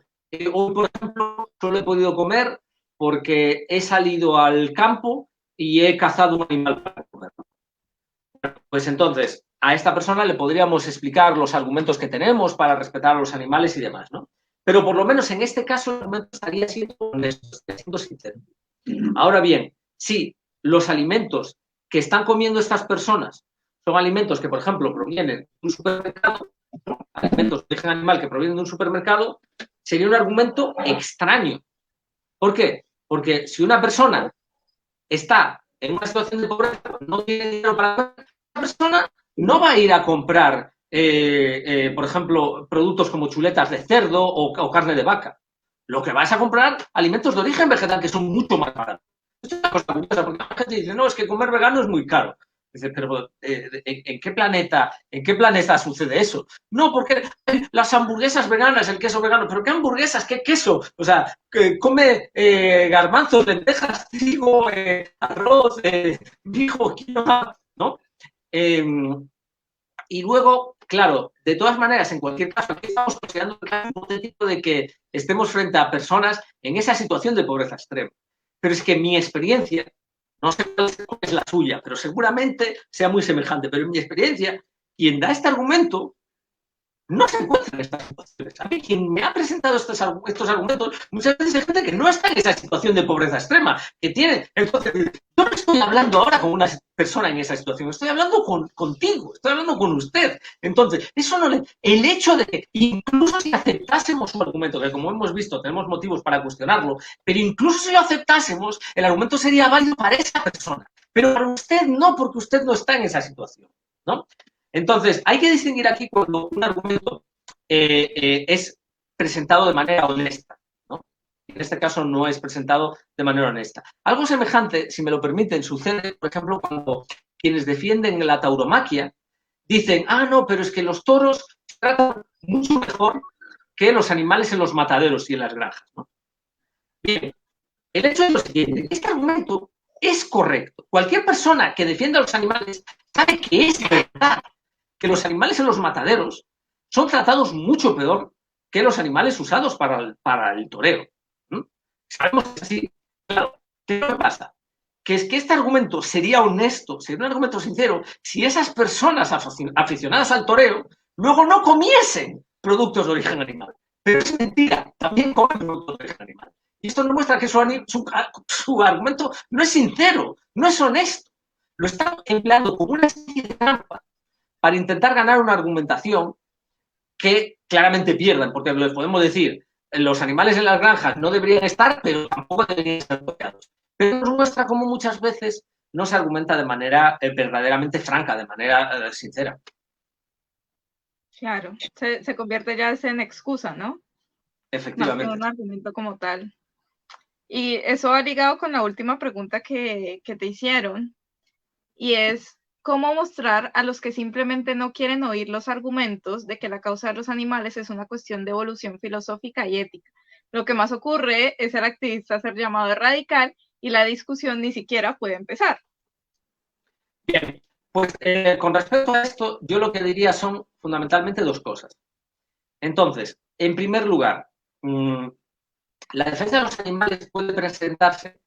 Speaker 2: hoy, por ejemplo, solo he podido comer porque he salido al campo y he cazado un animal para comer. Pues entonces, a esta persona le podríamos explicar los argumentos que tenemos para respetar a los animales y demás, ¿no? Pero por lo menos en este caso el argumento estaría siendo honesto, estaría siendo sincero. Ahora bien, si los alimentos que están comiendo estas personas son alimentos que, por ejemplo, provienen de un supermercado, alimentos de origen animal que provienen de un supermercado, sería un argumento extraño. ¿Por qué? Porque si una persona está en una situación de pobreza, no tiene dinero para comer, esa persona no va a ir a comprar, por ejemplo, productos como chuletas de cerdo o carne de vaca. Lo que vas a comprar, alimentos de origen vegetal que son mucho más baratos. Esto es una cosa curiosa, porque la gente dice, no, es que comer vegano es muy caro. Dice, pero ¿en qué planeta sucede eso? No, porque las hamburguesas veganas, el queso vegano, pero ¿qué hamburguesas? ¿Qué queso? O sea, que come garbanzos, lentejas, trigo, arroz, mijo, quinoa, ¿no? Y luego, claro, de todas maneras, en cualquier caso, aquí estamos considerando el caso hipotético de que estemos frente a personas en esa situación de pobreza extrema. Pero es que mi experiencia, no sé cuál es la suya, pero seguramente sea muy semejante, pero en mi experiencia, quien da este argumento no se encuentra en estas situaciones. A mí, quien me ha presentado estos argumentos, muchas veces hay gente que no está en esa situación de pobreza extrema, que tiene. Entonces, yo no estoy hablando ahora con una persona en esa situación, estoy hablando contigo, estoy hablando con usted. Entonces, eso no le. El hecho de que, incluso si aceptásemos su argumento, que como hemos visto, tenemos motivos para cuestionarlo, pero incluso si lo aceptásemos, el argumento sería válido para esa persona. Pero para usted no, porque usted no está en esa situación, ¿no? Entonces, hay que distinguir aquí cuando un argumento es presentado de manera honesta, ¿no? En este caso no es presentado de manera honesta. Algo semejante, si me lo permiten, sucede, por ejemplo, cuando quienes defienden la tauromaquia dicen, no, pero es que los toros se tratan mucho mejor que los animales en los mataderos y en las granjas, ¿no? Bien, el hecho es lo siguiente, este argumento es correcto. Cualquier persona que defienda a los animales sabe que es verdad, que los animales en los mataderos son tratados mucho peor que los animales usados para el toreo. Sabemos que es así. Claro, ¿qué pasa? Que es que este argumento sería honesto, sería un argumento sincero, si esas personas aficionadas al toreo luego no comiesen productos de origen animal. Pero es mentira, también comen productos de origen animal. Y esto demuestra que su argumento no es sincero, no es honesto. Lo están empleando como una especie de trampa para intentar ganar una argumentación que claramente pierdan, porque les podemos decir, los animales en las granjas no deberían estar, pero tampoco deberían estar tocados. Pero nos muestra cómo muchas veces no se argumenta de manera verdaderamente franca, de manera sincera.
Speaker 1: Claro, se convierte ya en excusa, ¿no?
Speaker 2: Efectivamente.
Speaker 1: Más que un argumento como tal. Y eso va ligado con la última pregunta que te hicieron, y es cómo mostrar a los que simplemente no quieren oír los argumentos de que la causa de los animales es una cuestión de evolución filosófica y ética. Lo que más ocurre es el activista ser llamado radical y la discusión ni siquiera puede empezar.
Speaker 2: Bien, pues con respecto a esto, yo lo que diría son fundamentalmente dos cosas. Entonces, en primer lugar, la defensa de los animales puede presentarse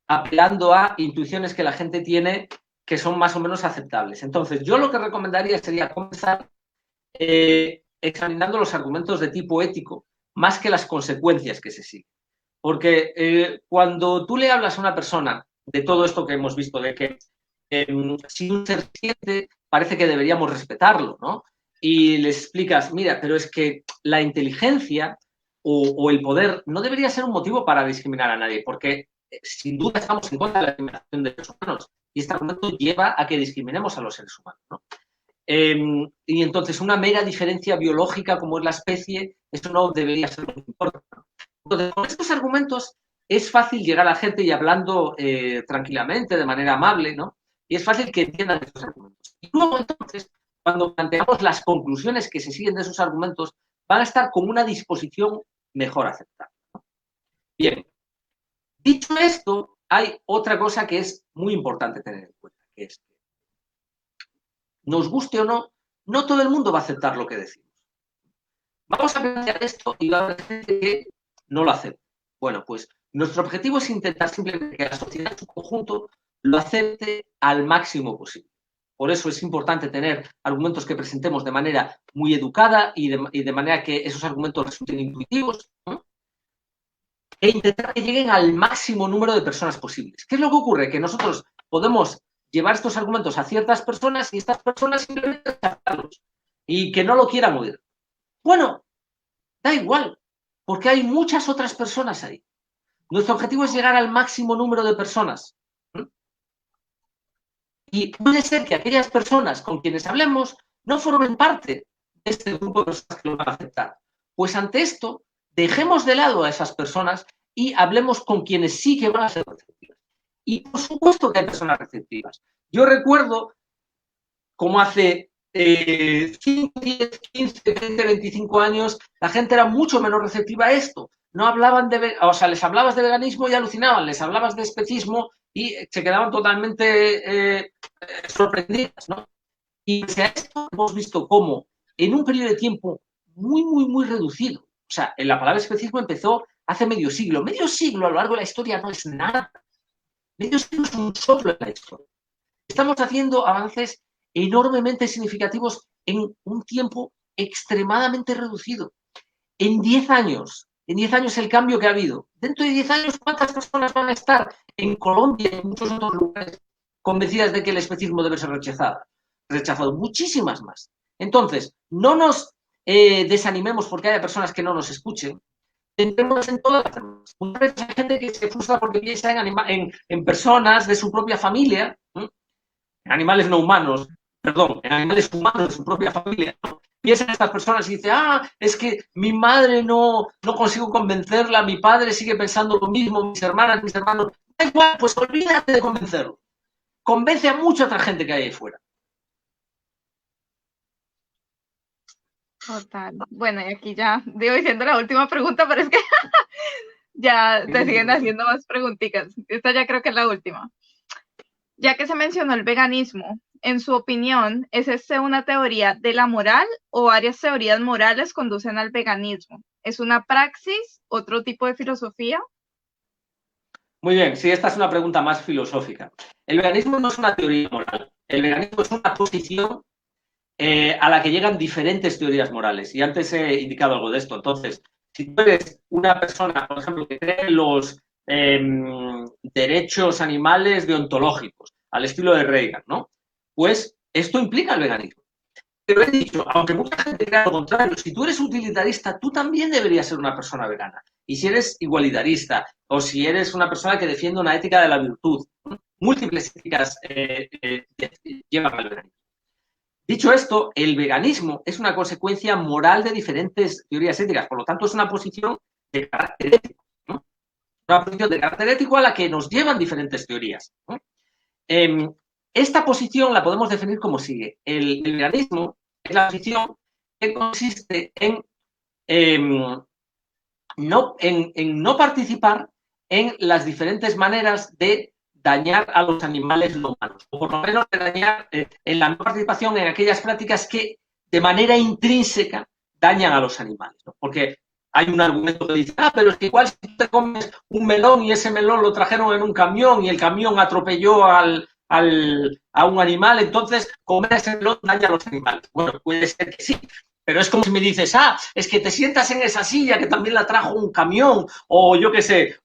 Speaker 2: apelando a intuiciones que la gente tiene que son más o menos aceptables. Entonces, yo lo que recomendaría sería comenzar examinando los argumentos de tipo ético más que las consecuencias que se siguen. Porque cuando tú le hablas a una persona de todo esto que hemos visto, de que si un ser siente, parece que deberíamos respetarlo, ¿no? Y les explicas, mira, pero es que la inteligencia o el poder no debería ser un motivo para discriminar a nadie, porque sin duda estamos en contra de la discriminación de los humanos y este argumento lleva a que discriminemos a los seres humanos, ¿no? Y entonces una mera diferencia biológica como es la especie, eso no debería ser lo que importa, ¿no? Entonces, con estos argumentos es fácil llegar a la gente y hablando tranquilamente, de manera amable, ¿no? Y es fácil que entiendan estos argumentos. Y luego entonces, cuando planteamos las conclusiones que se siguen de esos argumentos, van a estar con una disposición mejor aceptada, ¿no? Bien, dicho esto, hay otra cosa que es muy importante tener en cuenta, que es que, nos guste o no, no todo el mundo va a aceptar lo que decimos. Vamos a plantear esto y va a haber gente que no lo acepta. Bueno, pues nuestro objetivo es intentar simplemente que la sociedad en su conjunto lo acepte al máximo posible. Por eso es importante tener argumentos que presentemos de manera muy educada y de manera que esos argumentos resulten intuitivos, ¿no? E intentar que lleguen al máximo número de personas posibles. ¿Qué es lo que ocurre? Que nosotros podemos llevar estos argumentos a ciertas personas y estas personas simplemente rechazarlos y que no lo quieran oír. Bueno, da igual, porque hay muchas otras personas ahí. Nuestro objetivo es llegar al máximo número de personas. Y puede ser que aquellas personas con quienes hablemos no formen parte de este grupo de personas que lo van a aceptar. Pues ante esto, dejemos de lado a esas personas y hablemos con quienes sí que van a ser receptivas. Y por supuesto que hay personas receptivas. Yo recuerdo como hace 5, 10, 15, 20, 25 años, la gente era mucho menos receptiva a esto. No hablaban les hablabas de veganismo y alucinaban, les hablabas de especismo y se quedaban totalmente sorprendidas, ¿no? Y pese a esto, hemos visto cómo en un periodo de tiempo muy reducido, o sea, la palabra especismo empezó hace medio siglo. Medio siglo a lo largo de la historia no es nada. Medio siglo es un soplo en la historia. Estamos haciendo avances enormemente significativos en un tiempo extremadamente reducido. En 10 años el cambio que ha habido. Dentro de 10 años, ¿cuántas personas van a estar en Colombia y en muchos otros lugares convencidas de que el especismo debe ser rechazado? Muchísimas más. Entonces, no nos desanimemos porque haya personas que no nos escuchen. Entremos en todas las demás. Muchas veces hay gente que se frustra porque piensa en personas de su propia familia, en animales no humanos, perdón, en animales humanos de su propia familia, ¿no? Piensan estas personas y dicen, es que mi madre no consigo convencerla, mi padre sigue pensando lo mismo, mis hermanas, mis hermanos. Da igual, pues olvídate de convencerlo. Convence a mucha otra gente que hay ahí fuera.
Speaker 1: Total. Bueno, y aquí ya digo diciendo la última pregunta, pero es que ya te siguen haciendo más preguntitas. Esta ya creo que es la última. Ya que se mencionó el veganismo, en su opinión, ¿es este una teoría de la moral o varias teorías morales conducen al veganismo? ¿Es una praxis, otro tipo de filosofía?
Speaker 2: Muy bien, sí, esta es una pregunta más filosófica. El veganismo no es una teoría moral. El veganismo es una posición a la que llegan diferentes teorías morales. Y antes he indicado algo de esto. Entonces, si tú eres una persona, por ejemplo, que cree en los derechos animales deontológicos, al estilo de Reagan, ¿no? Pues esto implica el veganismo. Pero he dicho, aunque mucha gente crea lo contrario, si tú eres utilitarista, tú también deberías ser una persona vegana. Y si eres igualitarista, o si eres una persona que defiende una ética de la virtud, múltiples éticas llevan al veganismo. Dicho esto, el veganismo es una consecuencia moral de diferentes teorías éticas, por lo tanto es una posición de carácter ético, ¿no? Una posición de carácter ético a la que nos llevan diferentes teorías, ¿no? Esta posición la podemos definir como sigue. El veganismo es la posición que consiste en no participar en las diferentes maneras de dañar a los animales no humanos, o por lo menos de dañar en la no participación en aquellas prácticas que de manera intrínseca dañan a los animales, ¿no? Porque hay un argumento que dice, pero es que igual si tú te comes un melón y ese melón lo trajeron en un camión y el camión atropelló a un animal, entonces comer ese melón daña a los animales. Bueno, puede ser que sí, pero es como si me dices, es que te sientas en esa silla que también la trajo un camión, o yo qué sé,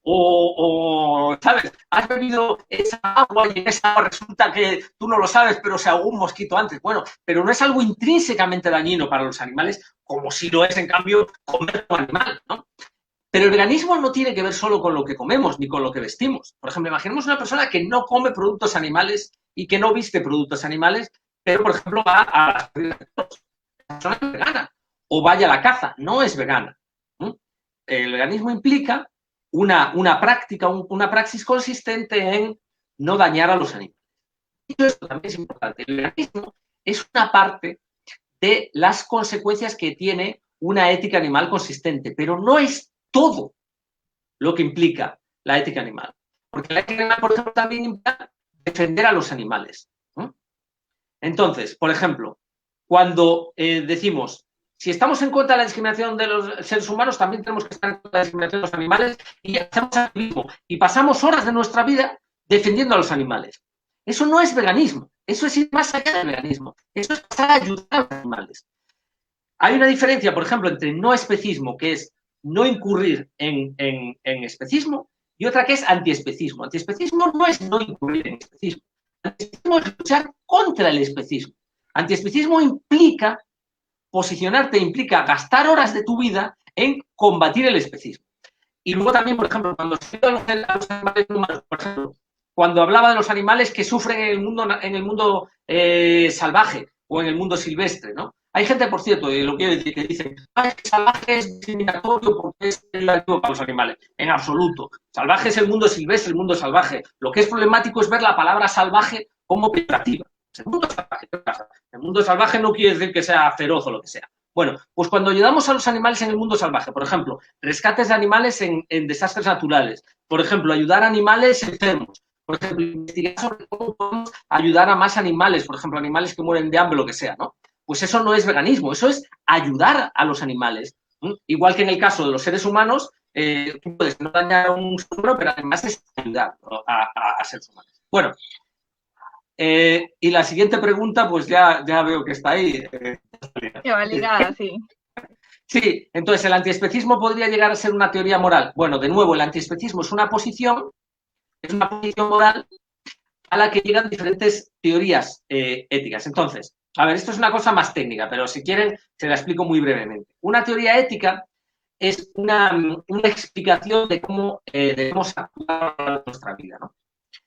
Speaker 2: ¿sabes? Has bebido esa agua y en esa agua resulta que tú no lo sabes, pero se ahogó un mosquito antes. Bueno, pero no es algo intrínsecamente dañino para los animales, como si lo es, en cambio, comer un animal, ¿no? Pero el veganismo no tiene que ver solo con lo que comemos ni con lo que vestimos. Por ejemplo, imaginemos una persona que no come productos animales y que no viste productos animales, pero, por ejemplo, va a las persona es vegana o vaya a la caza, no es vegana. El veganismo implica una práctica, una praxis consistente en no dañar a los animales. Y esto también es importante. El veganismo es una parte de las consecuencias que tiene una ética animal consistente, pero no es todo lo que implica la ética animal. Porque la ética animal, por ejemplo, también implica defender a los animales. Entonces, por ejemplo, cuando decimos, si estamos en contra de la discriminación de los seres humanos, también tenemos que estar en contra de la discriminación de los animales y hacemos activismo y pasamos horas de nuestra vida defendiendo a los animales. Eso no es veganismo, eso es ir más allá del veganismo, eso es pasar a ayudar a los animales. Hay una diferencia, por ejemplo, entre no especismo, que es no incurrir en especismo, y otra que es antiespecismo. Antiespecismo no es no incurrir en especismo. Antiespecismo es luchar contra el especismo. Antiespecismo implica posicionarte, implica gastar horas de tu vida en combatir el especismo. Y luego también, por ejemplo, cuando se a los animales humanos, por ejemplo, cuando hablaba de los animales que sufren en el mundo salvaje o en el mundo silvestre, ¿no? Hay gente, por cierto, lo quiero decir, que dice, es que salvaje es discriminatorio porque es relativo para los animales. En absoluto. Salvaje es el mundo silvestre, el mundo salvaje. Lo que es problemático es ver la palabra salvaje como peyorativa. El mundo salvaje, ¿qué pasa? El mundo salvaje no quiere decir que sea feroz o lo que sea. Bueno, pues cuando ayudamos a los animales en el mundo salvaje, por ejemplo, rescates de animales en desastres naturales, por ejemplo, ayudar a animales enfermos, por ejemplo, investigar sobre cómo podemos ayudar a más animales, por ejemplo, animales que mueren de hambre, lo que sea, ¿no? Pues eso no es veganismo, eso es ayudar a los animales. Igual que en el caso de los seres humanos, tú puedes no dañar a un ser humano, pero además es ayudar, ¿no?, a seres humanos. Bueno, y la siguiente pregunta, pues ya veo que está ahí.
Speaker 1: Que va ligada, sí.
Speaker 2: Sí, entonces el antiespecismo podría llegar a ser una teoría moral. Bueno, de nuevo, el antiespecismo es una posición moral a la que llegan diferentes teorías éticas. Entonces, a ver, esto es una cosa más técnica, pero si quieren, se la explico muy brevemente. Una teoría ética es una explicación de cómo debemos actuar en nuestra vida, ¿no?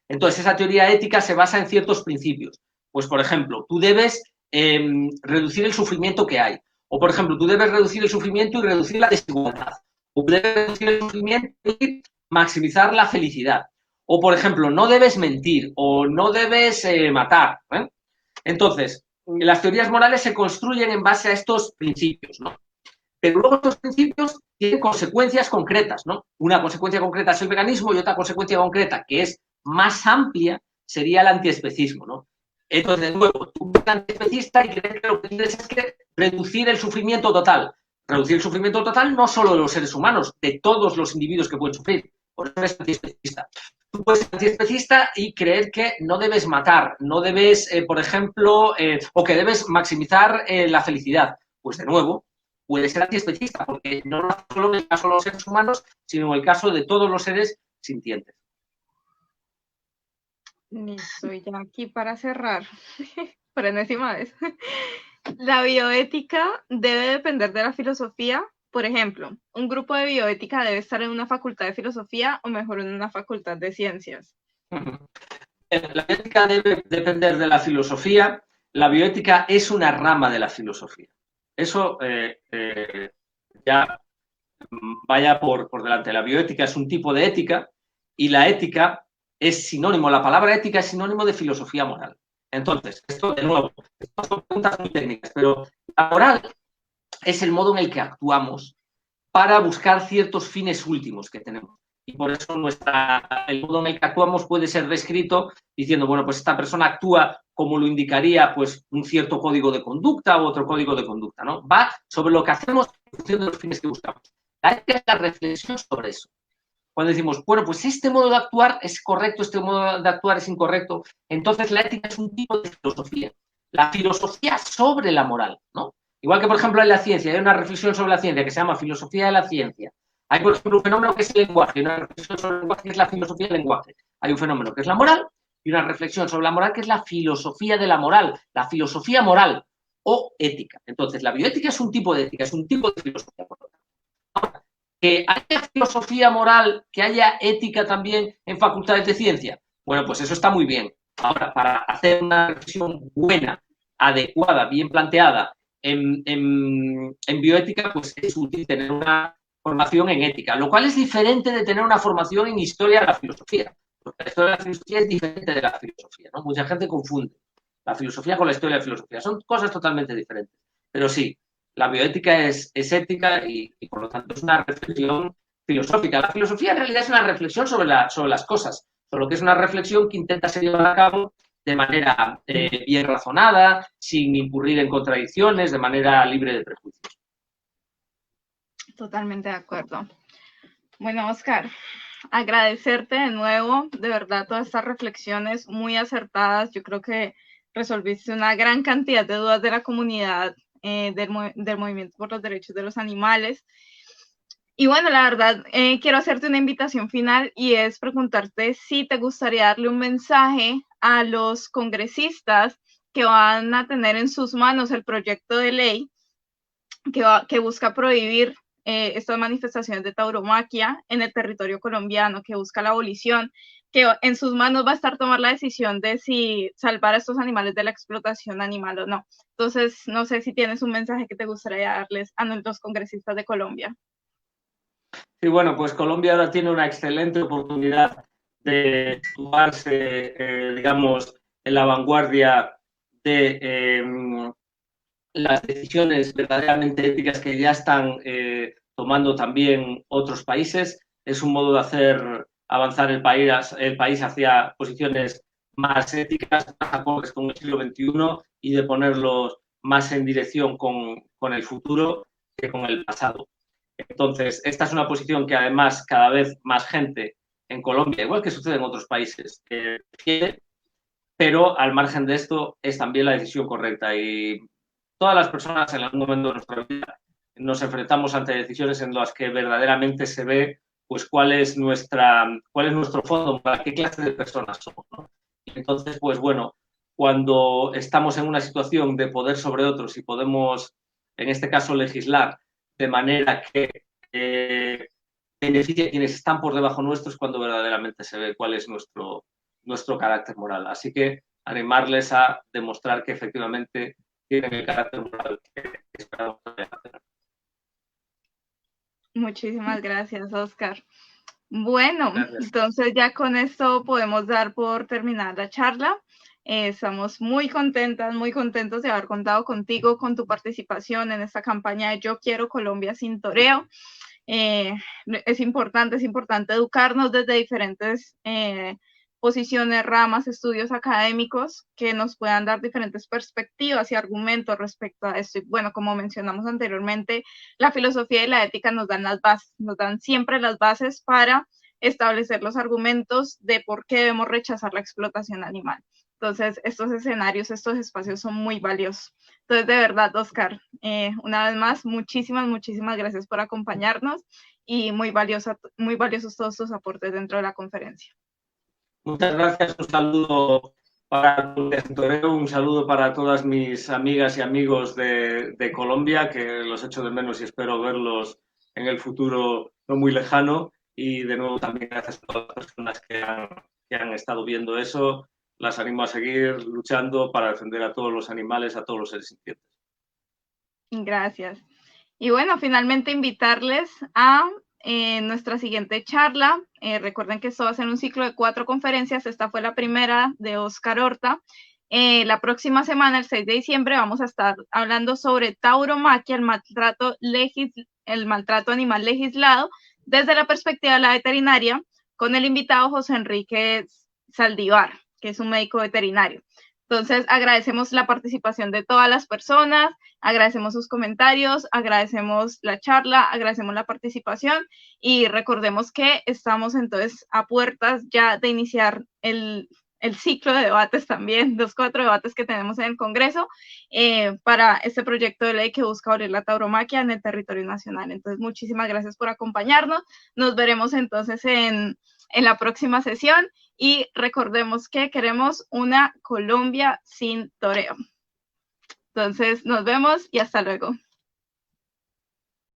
Speaker 2: Entonces, esa teoría ética se basa en ciertos principios. Pues, por ejemplo, tú debes reducir el sufrimiento que hay. O, por ejemplo, tú debes reducir el sufrimiento y reducir la desigualdad. O debes reducir el sufrimiento y maximizar la felicidad. O, por ejemplo, no debes mentir o no debes matar, ¿eh? Entonces, las teorías morales se construyen en base a estos principios, ¿no? Pero luego estos principios tienen consecuencias concretas, ¿no? Una consecuencia concreta es el veganismo y otra consecuencia concreta, que es más amplia, sería el antiespecismo, ¿no? Entonces, de nuevo, tú eres antiespecista y crees que lo que quieres es que reducir el sufrimiento total. Reducir el sufrimiento total no solo de los seres humanos, de todos los individuos que pueden sufrir. Por eso eres antiespecista. Tú puedes ser antiespecista y creer que no debes matar, no debes, por ejemplo, o que debes maximizar la felicidad. Pues de nuevo, puede ser antiespecista, porque no solo en el caso de los seres humanos, sino en el caso de todos los seres sintientes.
Speaker 1: Listo, y ya aquí para cerrar, por enésima vez. La bioética debe depender de la filosofía. Por ejemplo, un grupo de bioética debe estar en una facultad de filosofía o mejor en una facultad de ciencias.
Speaker 2: La bioética debe depender de la filosofía. La bioética es una rama de la filosofía. Eso ya vaya por delante. La bioética es un tipo de ética y la ética es sinónimo, la palabra ética es sinónimo de filosofía moral. Entonces, esto de nuevo, estas son preguntas muy técnicas, pero la moral es el modo en el que actuamos para buscar ciertos fines últimos que tenemos. Y por eso el modo en el que actuamos puede ser descrito diciendo, bueno, pues esta persona actúa como lo indicaría pues un cierto código de conducta u otro código de conducta, ¿no? Va sobre lo que hacemos en función de los fines que buscamos. Hay que hacer la reflexión sobre eso. Cuando decimos, bueno, pues este modo de actuar es correcto, este modo de actuar es incorrecto, entonces la ética es un tipo de filosofía. La filosofía sobre la moral, ¿no? Igual que, por ejemplo, en la ciencia, hay una reflexión sobre la ciencia que se llama filosofía de la ciencia. Hay, por ejemplo, un fenómeno que es el lenguaje, una reflexión sobre el lenguaje que es la filosofía del lenguaje. Hay un fenómeno que es la moral y una reflexión sobre la moral que es la filosofía de la moral, la filosofía moral o ética. Entonces, la bioética es un tipo de ética, es un tipo de filosofía. Ahora, que haya filosofía moral, que haya ética también en facultades de ciencia, bueno, pues eso está muy bien. Ahora, para hacer una reflexión buena, adecuada, bien planteada en bioética, pues es útil tener una formación en ética, lo cual es diferente de tener una formación en historia de la filosofía, porque la historia de la filosofía es diferente de la filosofía, ¿no? Mucha gente confunde la filosofía con la historia de la filosofía, son cosas totalmente diferentes, pero sí, la bioética es ética y por lo tanto es una reflexión filosófica. La filosofía en realidad es una reflexión sobre las cosas, sobre lo que es una reflexión que intenta ser llevada a cabo de manera bien razonada, sin incurrir en contradicciones, de manera libre de prejuicios.
Speaker 1: Totalmente de acuerdo. Bueno, Oscar, agradecerte de nuevo, de verdad, todas estas reflexiones muy acertadas. Yo creo que resolviste una gran cantidad de dudas de la comunidad del movimiento por los derechos de los animales. Y bueno, la verdad, quiero hacerte una invitación final y es preguntarte si te gustaría darle un mensaje a los congresistas que van a tener en sus manos el proyecto de ley que busca prohibir estas manifestaciones de tauromaquia en el territorio colombiano, que busca la abolición, que en sus manos va a estar tomar la decisión de si salvar a estos animales de la explotación animal o no. Entonces, no sé si tienes un mensaje que te gustaría darles a nuestros congresistas de Colombia.
Speaker 2: Sí, bueno, pues Colombia ahora tiene una excelente oportunidad de situarse, digamos, en la vanguardia de las decisiones verdaderamente éticas que ya están tomando también otros países. Es un modo de hacer avanzar el país hacia posiciones más éticas, más acordes con el siglo XXI y de ponerlos más en dirección con el futuro que con el pasado. Entonces, esta es una posición que además cada vez más gente en Colombia, igual que sucede en otros países, quiere, pero al margen de esto es también la decisión correcta y todas las personas en algún momento de nuestra vida nos enfrentamos ante decisiones en las que verdaderamente se ve pues cuál es nuestro fondo, qué clase de personas somos, ¿no? Entonces, pues bueno, cuando estamos en una situación de poder sobre otros y podemos, en este caso, legislar de manera que beneficie a quienes están por debajo nuestro, es cuando verdaderamente se ve cuál es nuestro carácter moral. Así que animarles a demostrar que efectivamente tienen el carácter moral que esperamos tener.
Speaker 1: Muchísimas gracias, Oscar. Bueno,
Speaker 2: Gracias.
Speaker 1: entonces ya con esto podemos dar por terminada la charla. Estamos muy contentos de haber contado contigo, con tu participación en esta campaña de Yo Quiero Colombia Sin Toreo. Es importante educarnos desde diferentes posiciones, ramas, estudios académicos que nos puedan dar diferentes perspectivas y argumentos respecto a esto. Y bueno, como mencionamos anteriormente, la filosofía y la ética nos dan las bases, nos dan siempre las bases para establecer los argumentos de por qué debemos rechazar la explotación animal. Entonces, estos escenarios, estos espacios son muy valiosos. Entonces, de verdad, Oscar, una vez más, muchísimas gracias por acompañarnos y muy valiosos todos tus aportes dentro de la conferencia.
Speaker 2: Muchas gracias, un saludo para Toreo, un saludo para todas mis amigas y amigos de Colombia, que los echo de menos y espero verlos en el futuro no muy lejano. Y de nuevo también gracias a todas las personas que han estado viendo eso. Las animo a seguir luchando para defender a todos los animales, a todos los seres sintientes.
Speaker 1: Gracias. Y bueno, finalmente invitarles a nuestra siguiente charla. Recuerden que esto va a ser un ciclo de 4 conferencias. Esta fue la primera de Oscar Horta. La próxima semana, el 6 de diciembre, vamos a estar hablando sobre tauromaquia, el maltrato animal legislado, desde la perspectiva de la veterinaria, con el invitado José Enrique Saldívar, que es un médico veterinario. Entonces, agradecemos la participación de todas las personas, agradecemos sus comentarios, agradecemos la charla, agradecemos la participación y recordemos que estamos entonces a puertas ya de iniciar el ciclo de debates también, los 4 debates que tenemos en el Congreso para este proyecto de ley que busca abrir la tauromaquia en el territorio nacional. Entonces, muchísimas gracias por acompañarnos. Nos veremos entonces en la próxima sesión y recordemos que queremos una Colombia sin toreo. Entonces, nos vemos y hasta luego.